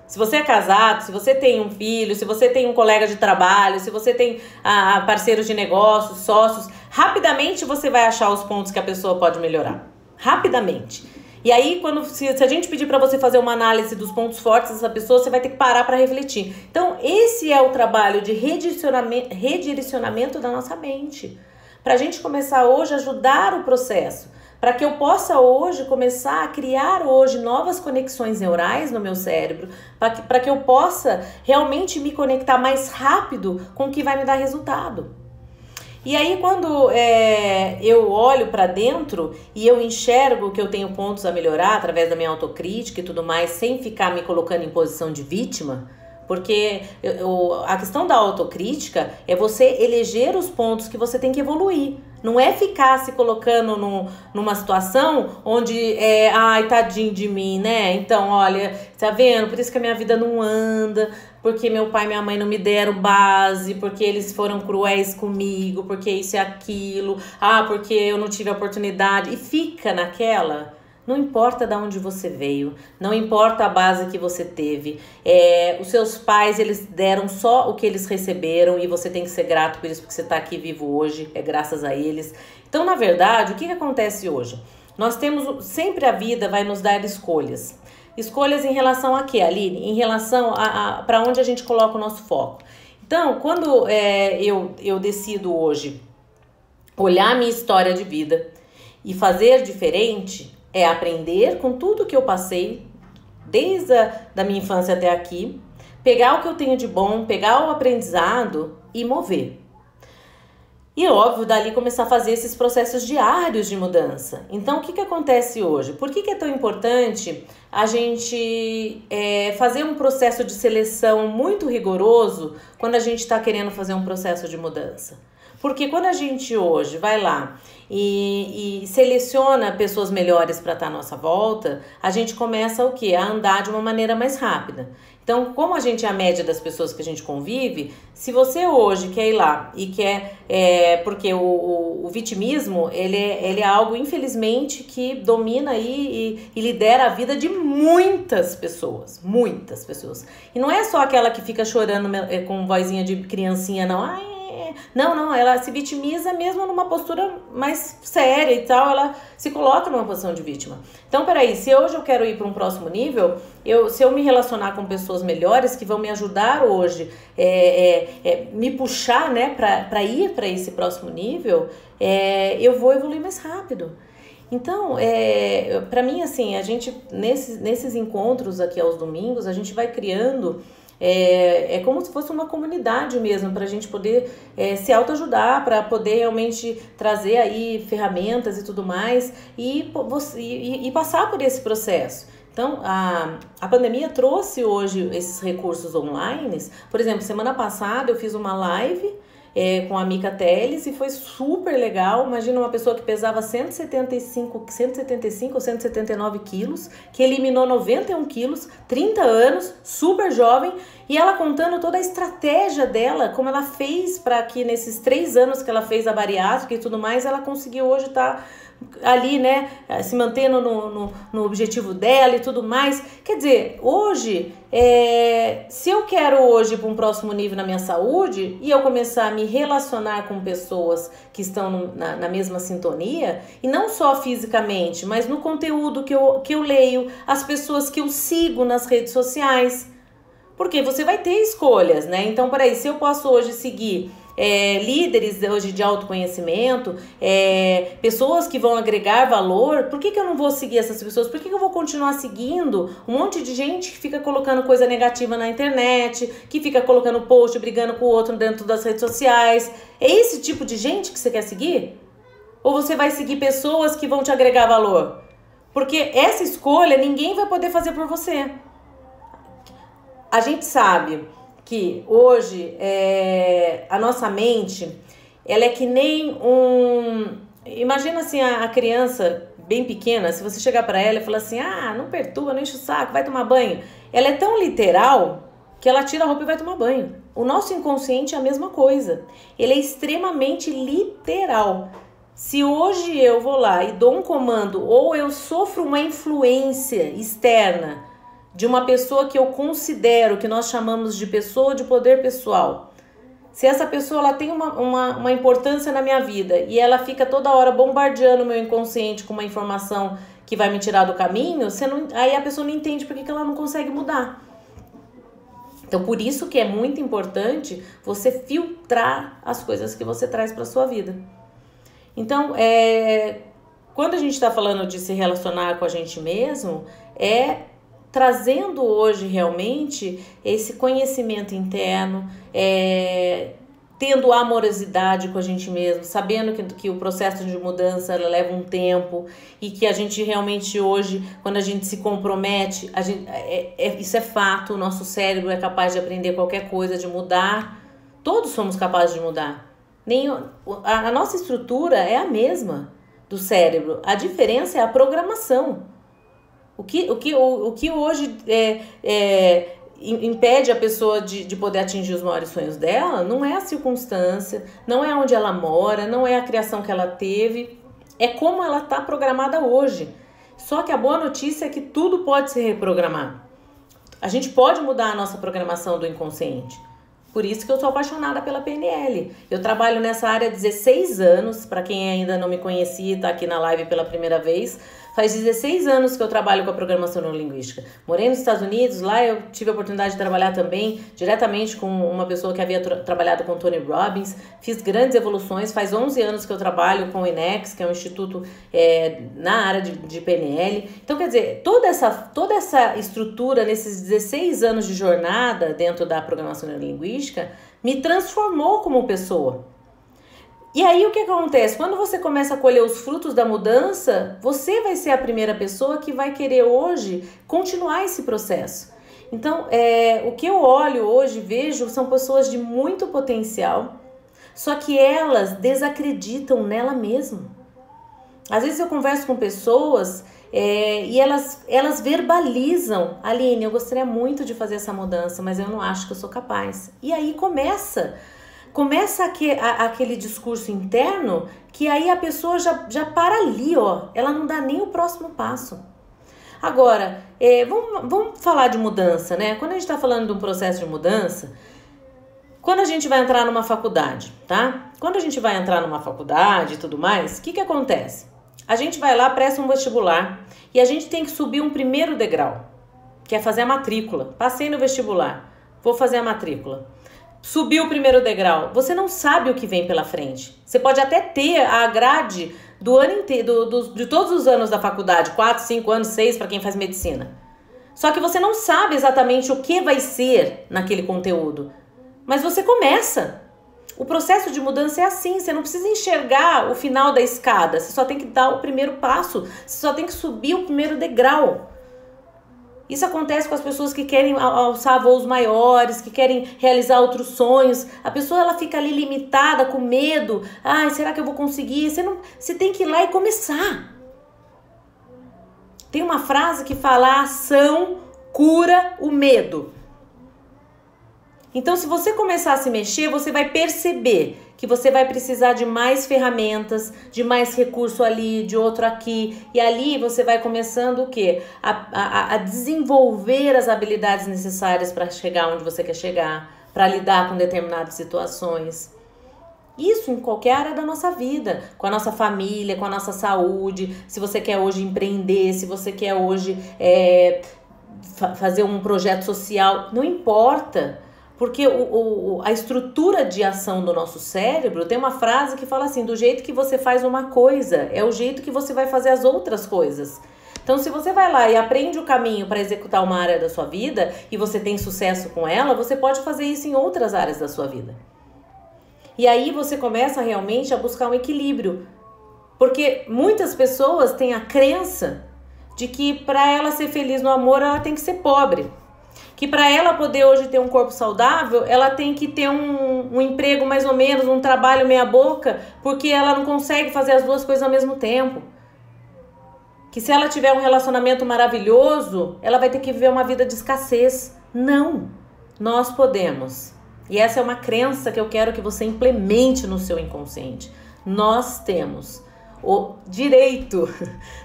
Se você é casado, se você tem um filho, se você tem um colega de trabalho, se você tem parceiros de negócios, sócios, rapidamente você vai achar os pontos que a pessoa pode melhorar. Rapidamente. E aí, se a gente pedir para você fazer uma análise dos pontos fortes dessa pessoa, você vai ter que parar para refletir. Então, esse é o trabalho de redirecionamento da nossa mente. Para a gente começar hoje a ajudar o processo. Para que eu possa hoje começar a criar hoje novas conexões neurais no meu cérebro. Para que eu possa realmente me conectar mais rápido com o que vai me dar resultado. E aí quando eu olho para dentro e eu enxergo que eu tenho pontos a melhorar através da minha autocrítica e tudo mais, sem ficar me colocando em posição de vítima, porque a questão da autocrítica é você eleger os pontos que você tem que evoluir. Não é ficar se colocando numa situação onde ai, tadinho de mim, né? Então, olha, tá vendo? Por isso que a minha vida não anda, porque meu pai e minha mãe não me deram base, porque eles foram cruéis comigo, porque isso e aquilo, porque eu não tive a oportunidade. E fica naquela. Não importa de onde você veio, não importa a base que você teve. Os seus pais, eles deram só o que eles receberam e você tem que ser grato por isso, porque você está aqui vivo hoje, é graças a eles. Então, na verdade, o que acontece hoje? Nós temos, sempre a vida vai nos dar escolhas. Escolhas em relação a quê, Aline? Em relação a para onde a gente coloca o nosso foco. Então, quando eu decido hoje olhar a minha história de vida e fazer diferente, é aprender com tudo que eu passei, desde da minha infância até aqui, pegar o que eu tenho de bom, pegar o aprendizado e mover. E óbvio, dali começar a fazer esses processos diários de mudança. Então, o que acontece hoje? Por que é tão importante a gente fazer um processo de seleção muito rigoroso quando a gente está querendo fazer um processo de mudança? Porque quando a gente hoje vai lá e seleciona pessoas melhores para estar à nossa volta, a gente começa o quê? A andar de uma maneira mais rápida. Então, como a gente é a média das pessoas que a gente convive, se você hoje quer ir lá e quer... porque o vitimismo, ele é algo, infelizmente, que domina aí e lidera a vida de muitas pessoas. Muitas pessoas. E não é só aquela que fica chorando com vozinha de criancinha, não. Não, ela se vitimiza mesmo numa postura mais séria e tal, ela se coloca numa posição de vítima. Então, peraí, se hoje eu quero ir para um próximo nível, se eu me relacionar com pessoas melhores que vão me ajudar hoje, me puxar, né, para ir para esse próximo nível, eu vou evoluir mais rápido. Então, para mim, assim, a gente, nesses encontros aqui aos domingos, a gente vai criando... É como se fosse uma comunidade mesmo, para a gente poder se autoajudar, para poder realmente trazer aí ferramentas e tudo mais e passar por esse processo. Então, a pandemia trouxe hoje esses recursos online. Por exemplo, semana passada eu fiz uma live com a Mica Teles e foi super legal. Imagina uma pessoa que pesava 175 ou 179 quilos, que eliminou 91 quilos, 30 anos, super jovem, e ela contando toda a estratégia dela, como ela fez para que nesses 3 anos que ela fez a bariátrica e tudo mais, ela conseguiu hoje estar ali, né, se mantendo no objetivo dela e tudo mais. Quer dizer, hoje, se eu quero hoje ir para um próximo nível na minha saúde e eu começar a me relacionar com pessoas que estão na mesma sintonia, e não só fisicamente, mas no conteúdo que eu leio, as pessoas que eu sigo nas redes sociais, porque você vai ter escolhas, né? Então, peraí, se eu posso hoje seguir líderes hoje de autoconhecimento, pessoas que vão agregar valor, por que eu não vou seguir essas pessoas? Por que eu vou continuar seguindo um monte de gente que fica colocando coisa negativa na internet, que fica colocando post, brigando com o outro dentro das redes sociais? É esse tipo de gente que você quer seguir? Ou você vai seguir pessoas que vão te agregar valor? Porque essa escolha ninguém vai poder fazer por você. A gente sabe que hoje a nossa mente, ela é que nem imagina assim, a criança bem pequena, se você chegar para ela e falar assim, não perturba, não enche o saco, vai tomar banho. Ela é tão literal que ela tira a roupa e vai tomar banho. O nosso inconsciente é a mesma coisa. Ele é extremamente literal. Se hoje eu vou lá e dou um comando ou eu sofro uma influência externa de uma pessoa que eu considero, que nós chamamos de pessoa de poder pessoal, se essa pessoa ela tem uma importância na minha vida e ela fica toda hora bombardeando o meu inconsciente com uma informação que vai me tirar do caminho, aí a pessoa não entende por que ela não consegue mudar. Então, por isso que é muito importante você filtrar as coisas que você traz para a sua vida. Então, quando a gente está falando de se relacionar com a gente mesmo, trazendo hoje realmente esse conhecimento interno, tendo amorosidade com a gente mesmo, sabendo que o processo de mudança leva um tempo e que a gente realmente hoje, quando a gente se compromete, isso é fato, o nosso cérebro é capaz de aprender qualquer coisa, de mudar, todos somos capazes de mudar. A nossa estrutura é a mesma do cérebro, a diferença é a programação. O que hoje impede a pessoa de poder atingir os maiores sonhos dela não é a circunstância, não é onde ela mora, não é a criação que ela teve, é como ela está programada hoje. Só que a boa notícia é que tudo pode se reprogramar. A gente pode mudar a nossa programação do inconsciente. Por isso que eu sou apaixonada pela PNL. Eu trabalho nessa área há 16 anos, para quem ainda não me conhecia e está aqui na live pela primeira vez. Faz 16 anos que eu trabalho com a programação neurolinguística. Morei nos Estados Unidos, lá eu tive a oportunidade de trabalhar também diretamente com uma pessoa que havia trabalhado com Tony Robbins. Fiz grandes evoluções, faz 11 anos que eu trabalho com o INEX, que é um instituto na área de PNL. Então, quer dizer, toda essa estrutura nesses 16 anos de jornada dentro da programação neurolinguística me transformou como pessoa. E aí o que acontece? Quando você começa a colher os frutos da mudança, você vai ser a primeira pessoa que vai querer hoje continuar esse processo. Então, o que eu olho hoje, vejo, são pessoas de muito potencial, só que elas desacreditam nela mesma. Às vezes eu converso com pessoas e elas verbalizam: Aline, eu gostaria muito de fazer essa mudança, mas eu não acho que eu sou capaz. E aí começa aquele discurso interno que aí a pessoa já para ali, ó, ela não dá nem o próximo passo. Agora, vamos falar de mudança, né? Quando a gente está falando de um processo de mudança, quando a gente vai entrar numa faculdade, tá? Quando a gente vai entrar numa faculdade e tudo mais, o que acontece? A gente vai lá, presta um vestibular e a gente tem que subir um primeiro degrau, que é fazer a matrícula. Passei no vestibular, vou fazer a matrícula. Subiu o primeiro degrau, você não sabe o que vem pela frente. Você pode até ter a grade do ano inteiro, de todos os anos da faculdade, 4, 5 anos, 6 para quem faz medicina. Só que você não sabe exatamente o que vai ser naquele conteúdo. Mas você começa. O processo de mudança é assim, você não precisa enxergar o final da escada, você só tem que dar o primeiro passo, você só tem que subir o primeiro degrau. Isso acontece com as pessoas que querem alçar voos maiores, que querem realizar outros sonhos. A pessoa ela fica ali limitada, com medo. Ai, será que eu vou conseguir? Você tem que ir lá e começar. Tem uma frase que fala: a ação cura o medo. Então, se você começar a se mexer, você vai perceber que você vai precisar de mais ferramentas, de mais recurso ali, de outro aqui. E ali você vai começando o quê? A desenvolver as habilidades necessárias para chegar onde você quer chegar, para lidar com determinadas situações. Isso em qualquer área da nossa vida, com a nossa família, com a nossa saúde, se você quer hoje empreender, se você quer hoje fazer um projeto social, não importa. Porque a estrutura de ação do nosso cérebro tem uma frase que fala assim: do jeito que você faz uma coisa, é o jeito que você vai fazer as outras coisas. Então, se você vai lá e aprende o caminho para executar uma área da sua vida e você tem sucesso com ela, você pode fazer isso em outras áreas da sua vida. E aí você começa realmente a buscar um equilíbrio. Porque muitas pessoas têm a crença de que para ela ser feliz no amor, ela tem que ser pobre. Que para ela poder hoje ter um corpo saudável, ela tem que ter um emprego mais ou menos, um trabalho meia boca, porque ela não consegue fazer as duas coisas ao mesmo tempo. Que se ela tiver um relacionamento maravilhoso, ela vai ter que viver uma vida de escassez. Não, nós podemos. E essa é uma crença que eu quero que você implemente no seu inconsciente. Nós temos o direito,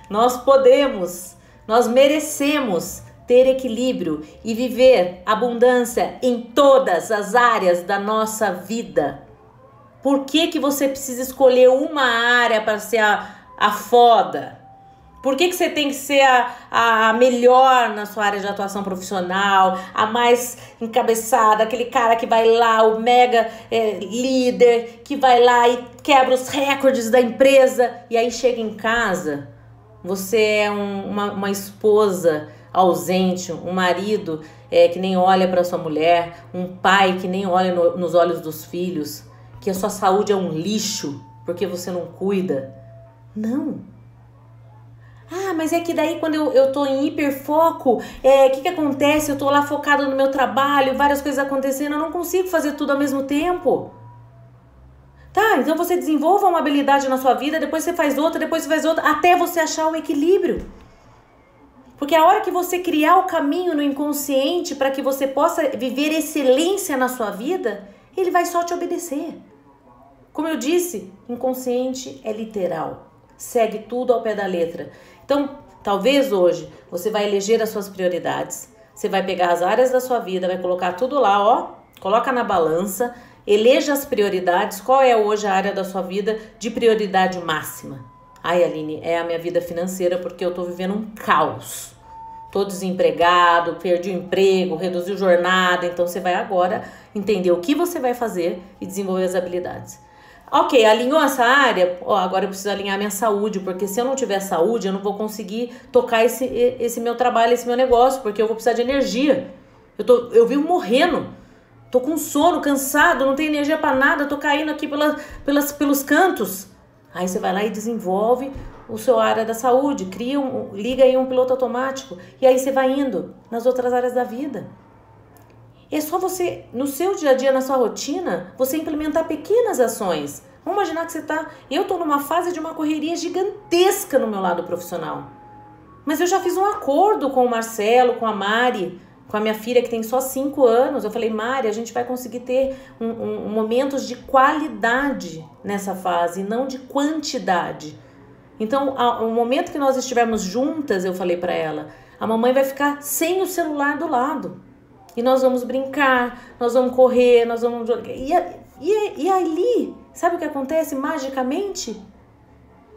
nós podemos, nós merecemos ter equilíbrio e viver abundância em todas as áreas da nossa vida. Por que você precisa escolher uma área para ser a foda? Por que você tem que ser a melhor na sua área de atuação profissional, a mais encabeçada, aquele cara que vai lá, o mega líder, que vai lá e quebra os recordes da empresa, e aí chega em casa, você é uma esposa ausente, um marido que nem olha para sua mulher, um pai que nem olha nos olhos dos filhos. que a sua saúde é um lixo porque você não cuida. Não. Ah, mas é que daí quando eu tô em hiperfoco, que acontece? Eu tô lá focado no meu trabalho, várias coisas acontecendo, eu não consigo fazer tudo ao mesmo tempo. Tá, então você desenvolva uma habilidade na sua vida, depois você faz outra, depois você faz outra, até você achar o equilíbrio. Porque a hora que você criar o caminho no inconsciente para que você possa viver excelência na sua vida, ele vai só te obedecer. Como eu disse, inconsciente é literal. Segue tudo ao pé da letra. Então, talvez hoje você vai eleger as suas prioridades, você vai pegar as áreas da sua vida, vai colocar tudo lá, ó, coloca na balança, eleja as prioridades. Qual é hoje a área da sua vida de prioridade máxima? Ai, Aline, é a minha vida financeira porque eu tô vivendo um caos. Tô desempregado, perdi o emprego, reduziu jornada. Então você vai agora entender o que você vai fazer e desenvolver as habilidades. Ok, alinhou essa área? Agora eu preciso alinhar minha saúde, porque se eu não tiver saúde, eu não vou conseguir tocar esse meu trabalho, esse meu negócio, porque eu vou precisar de energia. Eu vivo morrendo. Tô com sono, cansado, não tenho energia para nada, tô caindo aqui pelos cantos. Aí você vai lá e desenvolve o seu área da saúde, liga aí um piloto automático e aí você vai indo nas outras áreas da vida. É só você, no seu dia a dia, na sua rotina, você implementar pequenas ações. Vamos imaginar que eu tô numa fase de uma correria gigantesca no meu lado profissional. Mas eu já fiz um acordo com o Marcelo, com a Mari, com a minha filha que tem só 5 anos. Eu falei, Mari, a gente vai conseguir ter momentos de qualidade nessa fase, não de quantidade. Então, o momento que nós estivermos juntas, eu falei pra ela, a mamãe vai ficar sem o celular do lado. E nós vamos brincar, nós vamos correr, nós vamos jogar. E ali, sabe o que acontece magicamente?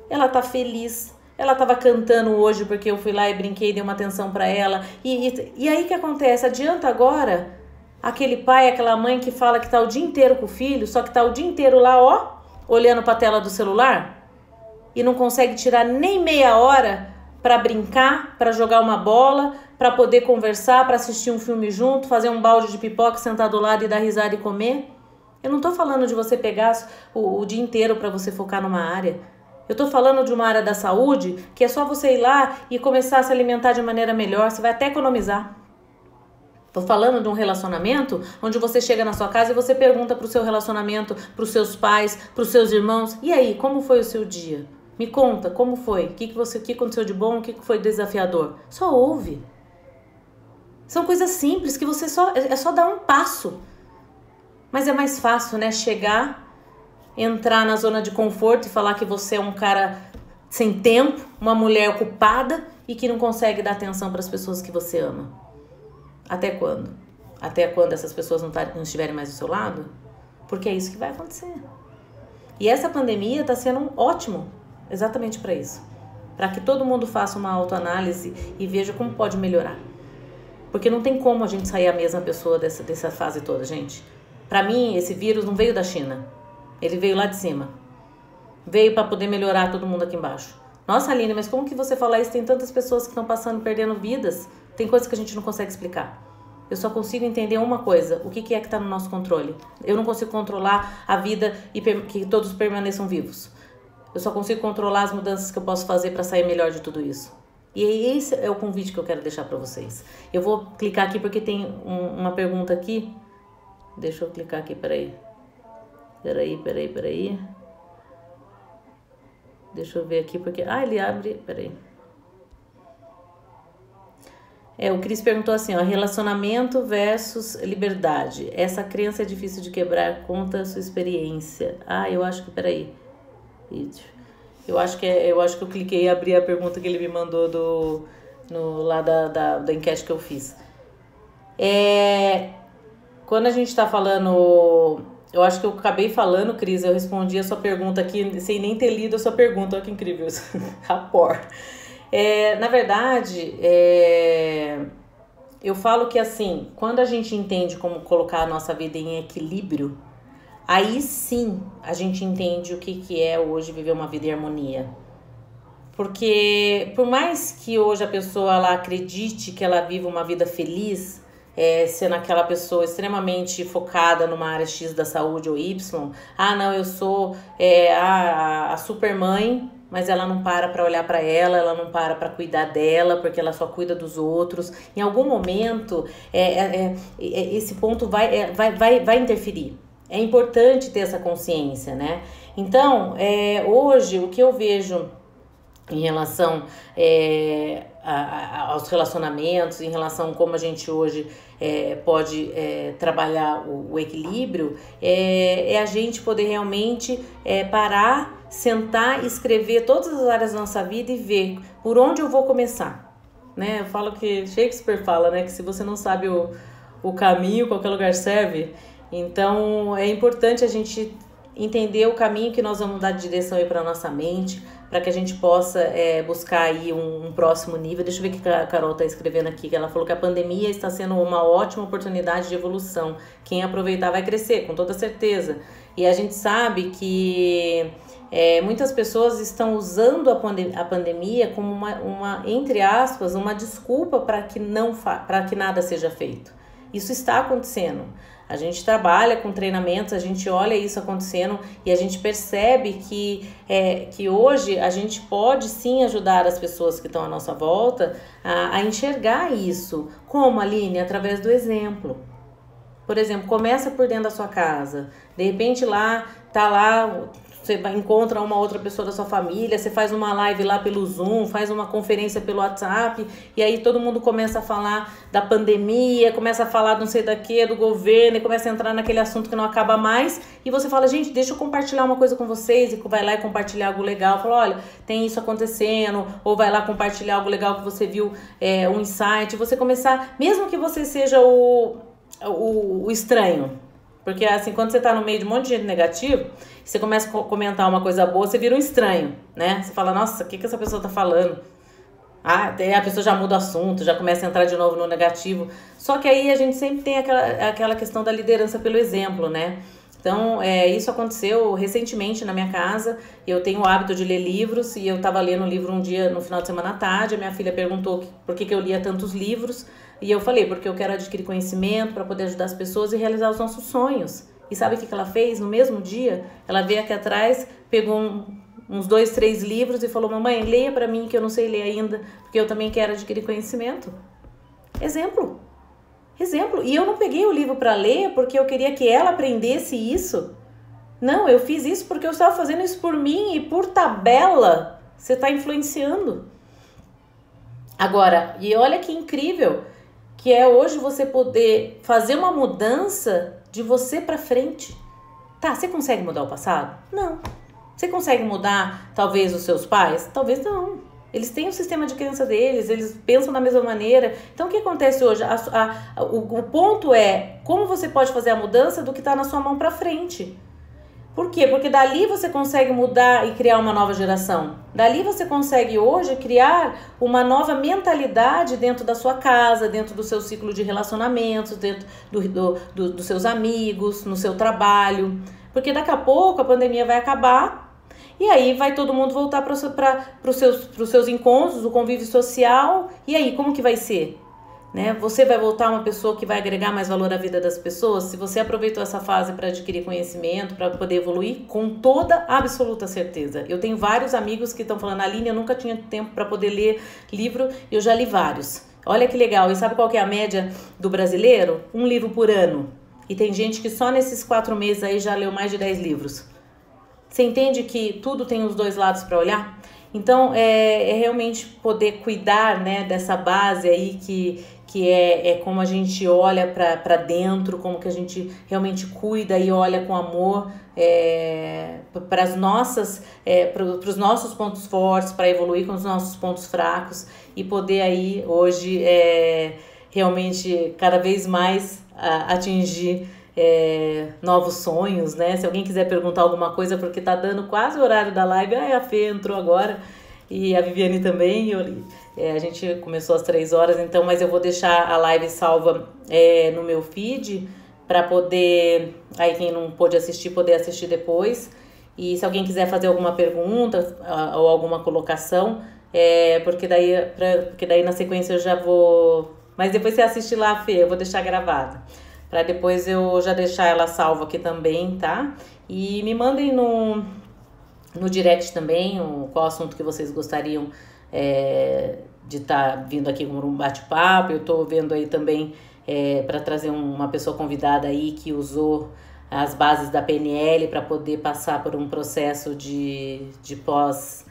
Ela tá feliz. Ela tava cantando hoje porque eu fui lá e brinquei, dei uma atenção pra ela. E aí o que acontece? Adianta agora aquele pai, aquela mãe que fala que tá o dia inteiro com o filho, só que tá o dia inteiro lá, ó, olhando pra tela do celular e não consegue tirar nem meia hora para brincar, para jogar uma bola, para poder conversar, para assistir um filme junto, fazer um balde de pipoca, sentar do lado e dar risada e comer. Eu não tô falando de você pegar o dia inteiro para você focar numa área. Eu tô falando de uma área da saúde que é só você ir lá e começar a se alimentar de maneira melhor, você vai até economizar. Tô falando de um relacionamento onde você chega na sua casa e você pergunta pro seu relacionamento, pros seus pais, pros seus irmãos, e aí, como foi o seu dia? Me conta, como foi? O que aconteceu de bom? O que foi desafiador? Só ouve. São coisas simples que você é só dar um passo. Mas é mais fácil, né? Chegar, entrar na zona de conforto e falar que você é um cara sem tempo, uma mulher ocupada e que não consegue dar atenção para as pessoas que você ama. Até quando? Até quando essas pessoas não estiverem mais do seu lado? Porque é isso que vai acontecer. E essa pandemia está sendo ótimo exatamente para isso. Para que todo mundo faça uma autoanálise e veja como pode melhorar. Porque não tem como a gente sair a mesma pessoa dessa fase toda, gente. Para mim, esse vírus não veio da China. Ele veio lá de cima. Veio para poder melhorar todo mundo aqui embaixo. Nossa, Aline, mas como que você fala isso? Tem tantas pessoas que estão passando, perdendo vidas. Tem coisas que a gente não consegue explicar. Eu só consigo entender uma coisa. O que é que está no nosso controle? Eu não consigo controlar a vida e que todos permaneçam vivos. Eu só consigo controlar as mudanças que eu posso fazer para sair melhor de tudo isso. E esse é o convite que eu quero deixar para vocês. Eu vou clicar aqui porque tem uma pergunta aqui. Deixa eu clicar aqui, peraí. Peraí. Deixa eu ver aqui porque... ele abre... Peraí. O Cris perguntou assim, ó, relacionamento versus liberdade. Essa crença é difícil de quebrar, conta a sua experiência. Eu acho que... Peraí. Eu acho que eu cliquei e abri a pergunta que ele me mandou lá da enquete que eu fiz. Quando a gente tá falando... Eu acho que eu acabei falando, Cris, eu respondi a sua pergunta aqui sem nem ter lido a sua pergunta. Olha que incrível isso. Rapor. Na verdade, eu falo que assim, quando a gente entende como colocar a nossa vida em equilíbrio, aí sim a gente entende o que é hoje viver uma vida em harmonia. Porque por mais que hoje a pessoa ela acredite que ela vive uma vida feliz, sendo aquela pessoa extremamente focada numa área X da saúde ou Y. Ah, não, eu sou a super mãe, mas ela não para olhar para ela não para cuidar dela, porque ela só cuida dos outros. Em algum momento, esse ponto vai interferir. É importante ter essa consciência, né? Então, hoje, o que eu vejo em relação aos relacionamentos, em relação a como a gente hoje pode trabalhar o equilíbrio, é a gente poder realmente parar, sentar e escrever todas as áreas da nossa vida e ver por onde eu vou começar, né? Eu falo que Shakespeare fala, né, que se você não sabe o caminho, qualquer lugar serve. Então é importante a gente entender o caminho que nós vamos dar de direção aí para nossa mente, para que a gente possa buscar aí um próximo nível. Deixa eu ver o que a Carol está escrevendo aqui, que ela falou que a pandemia está sendo uma ótima oportunidade de evolução. Quem aproveitar vai crescer, com toda certeza. E a gente sabe que muitas pessoas estão usando a pandemia como uma, entre aspas, uma desculpa para que nada seja feito. Isso está acontecendo. A gente trabalha com treinamentos, a gente olha isso acontecendo e a gente percebe que hoje a gente pode sim ajudar as pessoas que estão à nossa volta a enxergar isso. Como, Aline? Através do exemplo. Por exemplo, começa por dentro da sua casa. De repente você encontra uma outra pessoa da sua família, você faz uma live lá pelo Zoom, faz uma conferência pelo WhatsApp, e aí todo mundo começa a falar da pandemia, começa a falar de não sei do governo, e começa a entrar naquele assunto que não acaba mais, e você fala, gente, deixa eu compartilhar uma coisa com vocês, e vai lá e compartilhar algo legal, fala, olha, tem isso acontecendo, ou vai lá compartilhar algo legal que você viu, um insight, você começar, mesmo que você seja o estranho, porque assim, quando você tá no meio de um monte de gente negativo, você começa a comentar uma coisa boa, você vira um estranho, né? Você fala, nossa, o que essa pessoa tá falando? Daí a pessoa já muda o assunto, já começa a entrar de novo no negativo. Só que aí a gente sempre tem aquela questão da liderança pelo exemplo, né? Então, isso aconteceu recentemente na minha casa. Eu tenho o hábito de ler livros e eu estava lendo um livro um dia no final de semana à tarde. A minha filha perguntou por que eu lia tantos livros. E eu falei, porque eu quero adquirir conhecimento para poder ajudar as pessoas e realizar os nossos sonhos. E sabe o que ela fez? No mesmo dia, ela veio aqui atrás, pegou uns 2, 3 livros e falou, mamãe, leia para mim que eu não sei ler ainda, porque eu também quero adquirir conhecimento. Exemplo. E eu não peguei o livro para ler porque eu queria que ela aprendesse isso. Não, eu fiz isso porque eu estava fazendo isso por mim e por tabela você está influenciando. Agora, e olha que incrível que é hoje você poder fazer uma mudança de você para frente. Tá, você consegue mudar o passado? Não. Você consegue mudar, talvez, os seus pais? Talvez não. Eles têm o sistema de crença deles, eles pensam da mesma maneira. Então, o que acontece hoje? O ponto é como você pode fazer a mudança do que está na sua mão para frente. Por quê? Porque dali você consegue mudar e criar uma nova geração. Dali você consegue hoje criar uma nova mentalidade dentro da sua casa, dentro do seu ciclo de relacionamentos, dentro dos seus amigos, no seu trabalho. Porque daqui a pouco a pandemia vai acabar e aí vai todo mundo voltar para os seus encontros, o convívio social. E aí, como que vai ser? Né? Você vai voltar uma pessoa que vai agregar mais valor à vida das pessoas? Se você aproveitou essa fase para adquirir conhecimento, para poder evoluir, com toda absoluta certeza. Eu tenho vários amigos que estão falando, Aline, eu nunca tinha tempo para poder ler livro, eu já li vários. Olha que legal, e sabe qual que é a média do brasileiro? 1 livro por ano. E tem gente que só nesses 4 meses aí já leu mais de 10 livros. Você entende que tudo tem os dois lados para olhar? Então, é realmente poder cuidar, né, dessa base aí que é como a gente olha para dentro, como que a gente realmente cuida e olha com amor para os nossos pontos fortes, para evoluir com os nossos pontos fracos e poder aí hoje realmente cada vez mais atingir novos sonhos, né? Se alguém quiser perguntar alguma coisa, porque tá dando quase o horário da live, a Fê entrou agora e a Viviane também, a gente começou às 3 horas, então, mas eu vou deixar a live salva no meu feed para poder, aí quem não pôde assistir, poder assistir depois. E se alguém quiser fazer alguma pergunta ou alguma colocação, porque daí na sequência eu já vou Mas depois você assiste lá, Fê, eu vou deixar gravado. Pra depois eu já deixar ela salva aqui também, tá? E me mandem no direct também qual assunto que vocês gostariam de estar vindo aqui com um bate-papo. Eu tô vendo aí também para trazer uma pessoa convidada aí que usou as bases da PNL para poder passar por um processo de pós,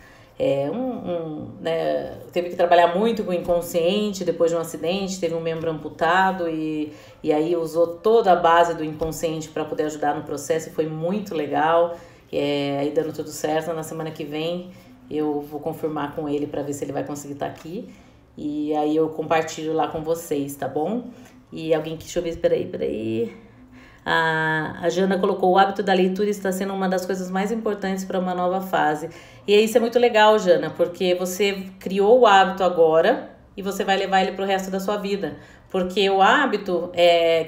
né, teve que trabalhar muito com o inconsciente depois de um acidente, teve um membro amputado e aí usou toda a base do inconsciente para poder ajudar no processo e foi muito legal. Aí dando tudo certo, na semana que vem eu vou confirmar com ele para ver se ele vai conseguir estar aqui e aí eu compartilho lá com vocês, tá bom? E alguém que, deixa eu ver, peraí. A Jana colocou: o hábito da leitura está sendo uma das coisas mais importantes para uma nova fase. E isso é muito legal, Jana, porque você criou o hábito agora e você vai levar ele para o resto da sua vida. Porque o hábito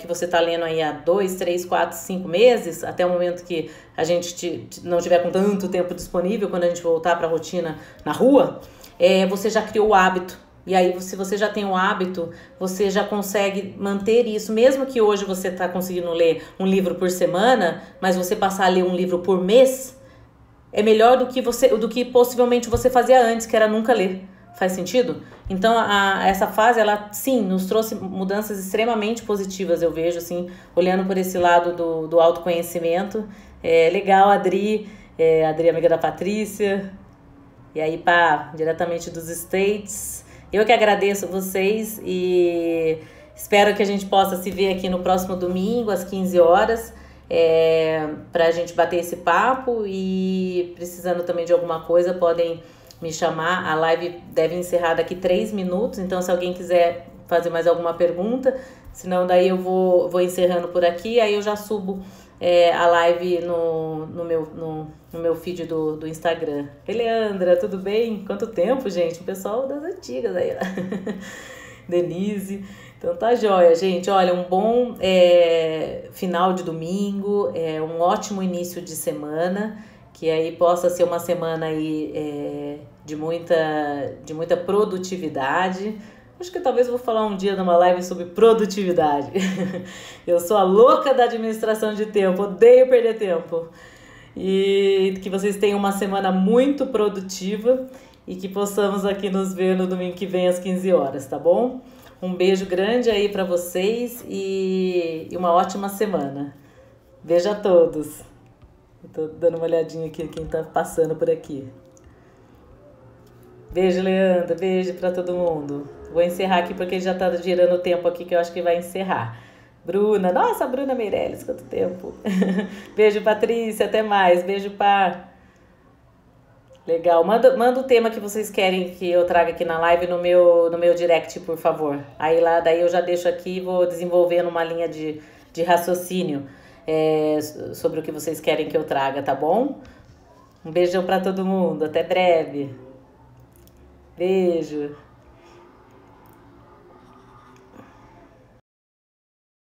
que você está lendo aí há 2, 3, 4, 5 meses, até o momento que a gente não tiver com tanto tempo disponível, quando a gente voltar para a rotina na rua, você já criou o hábito. E aí, se você já tem o hábito, você já consegue manter isso. Mesmo que hoje você está conseguindo ler um livro por semana, mas você passar a ler um livro por mês, é melhor do que possivelmente você fazia antes, que era nunca ler. Faz sentido? Então, essa fase, ela, sim, nos trouxe mudanças extremamente positivas, eu vejo, assim, olhando por esse lado do autoconhecimento. Legal, Adri, amiga da Patrícia. E aí, pá, diretamente dos States. Eu que agradeço vocês e espero que a gente possa se ver aqui no próximo domingo, às 15 horas, para a gente bater esse papo. E precisando também de alguma coisa, podem me chamar. A live deve encerrar daqui 3 minutos, então se alguém quiser fazer mais alguma pergunta, senão daí eu vou encerrando por aqui, aí eu já subo a live no meu feed do Instagram. Oi, Leandra, tudo bem? Quanto tempo, gente? O pessoal das antigas aí, ó. Denise. Então tá joia, gente. Olha, um bom final de domingo, um ótimo início de semana, que aí possa ser uma semana aí de muita produtividade. Acho que talvez eu vou falar um dia numa live sobre produtividade. Eu sou a louca da administração de tempo, odeio perder tempo. E que vocês tenham uma semana muito produtiva e que possamos aqui nos ver no domingo que vem às 15 horas, tá bom? Um beijo grande aí pra vocês e uma ótima semana. Beijo a todos. Eu tô dando uma olhadinha aqui quem tá passando por aqui. Beijo, Leandra. Beijo pra todo mundo. Vou encerrar aqui porque já tá girando o tempo aqui que eu acho que vai encerrar. Bruna. Nossa, Bruna Meirelles, quanto tempo. Beijo, Patrícia. Até mais. Beijo, Pá. Legal. Manda o tema que vocês querem que eu traga aqui na live no meu direct, por favor. Aí daí eu já deixo aqui e vou desenvolvendo uma linha de raciocínio sobre o que vocês querem que eu traga, tá bom? Um beijão pra todo mundo. Até breve. Beijo.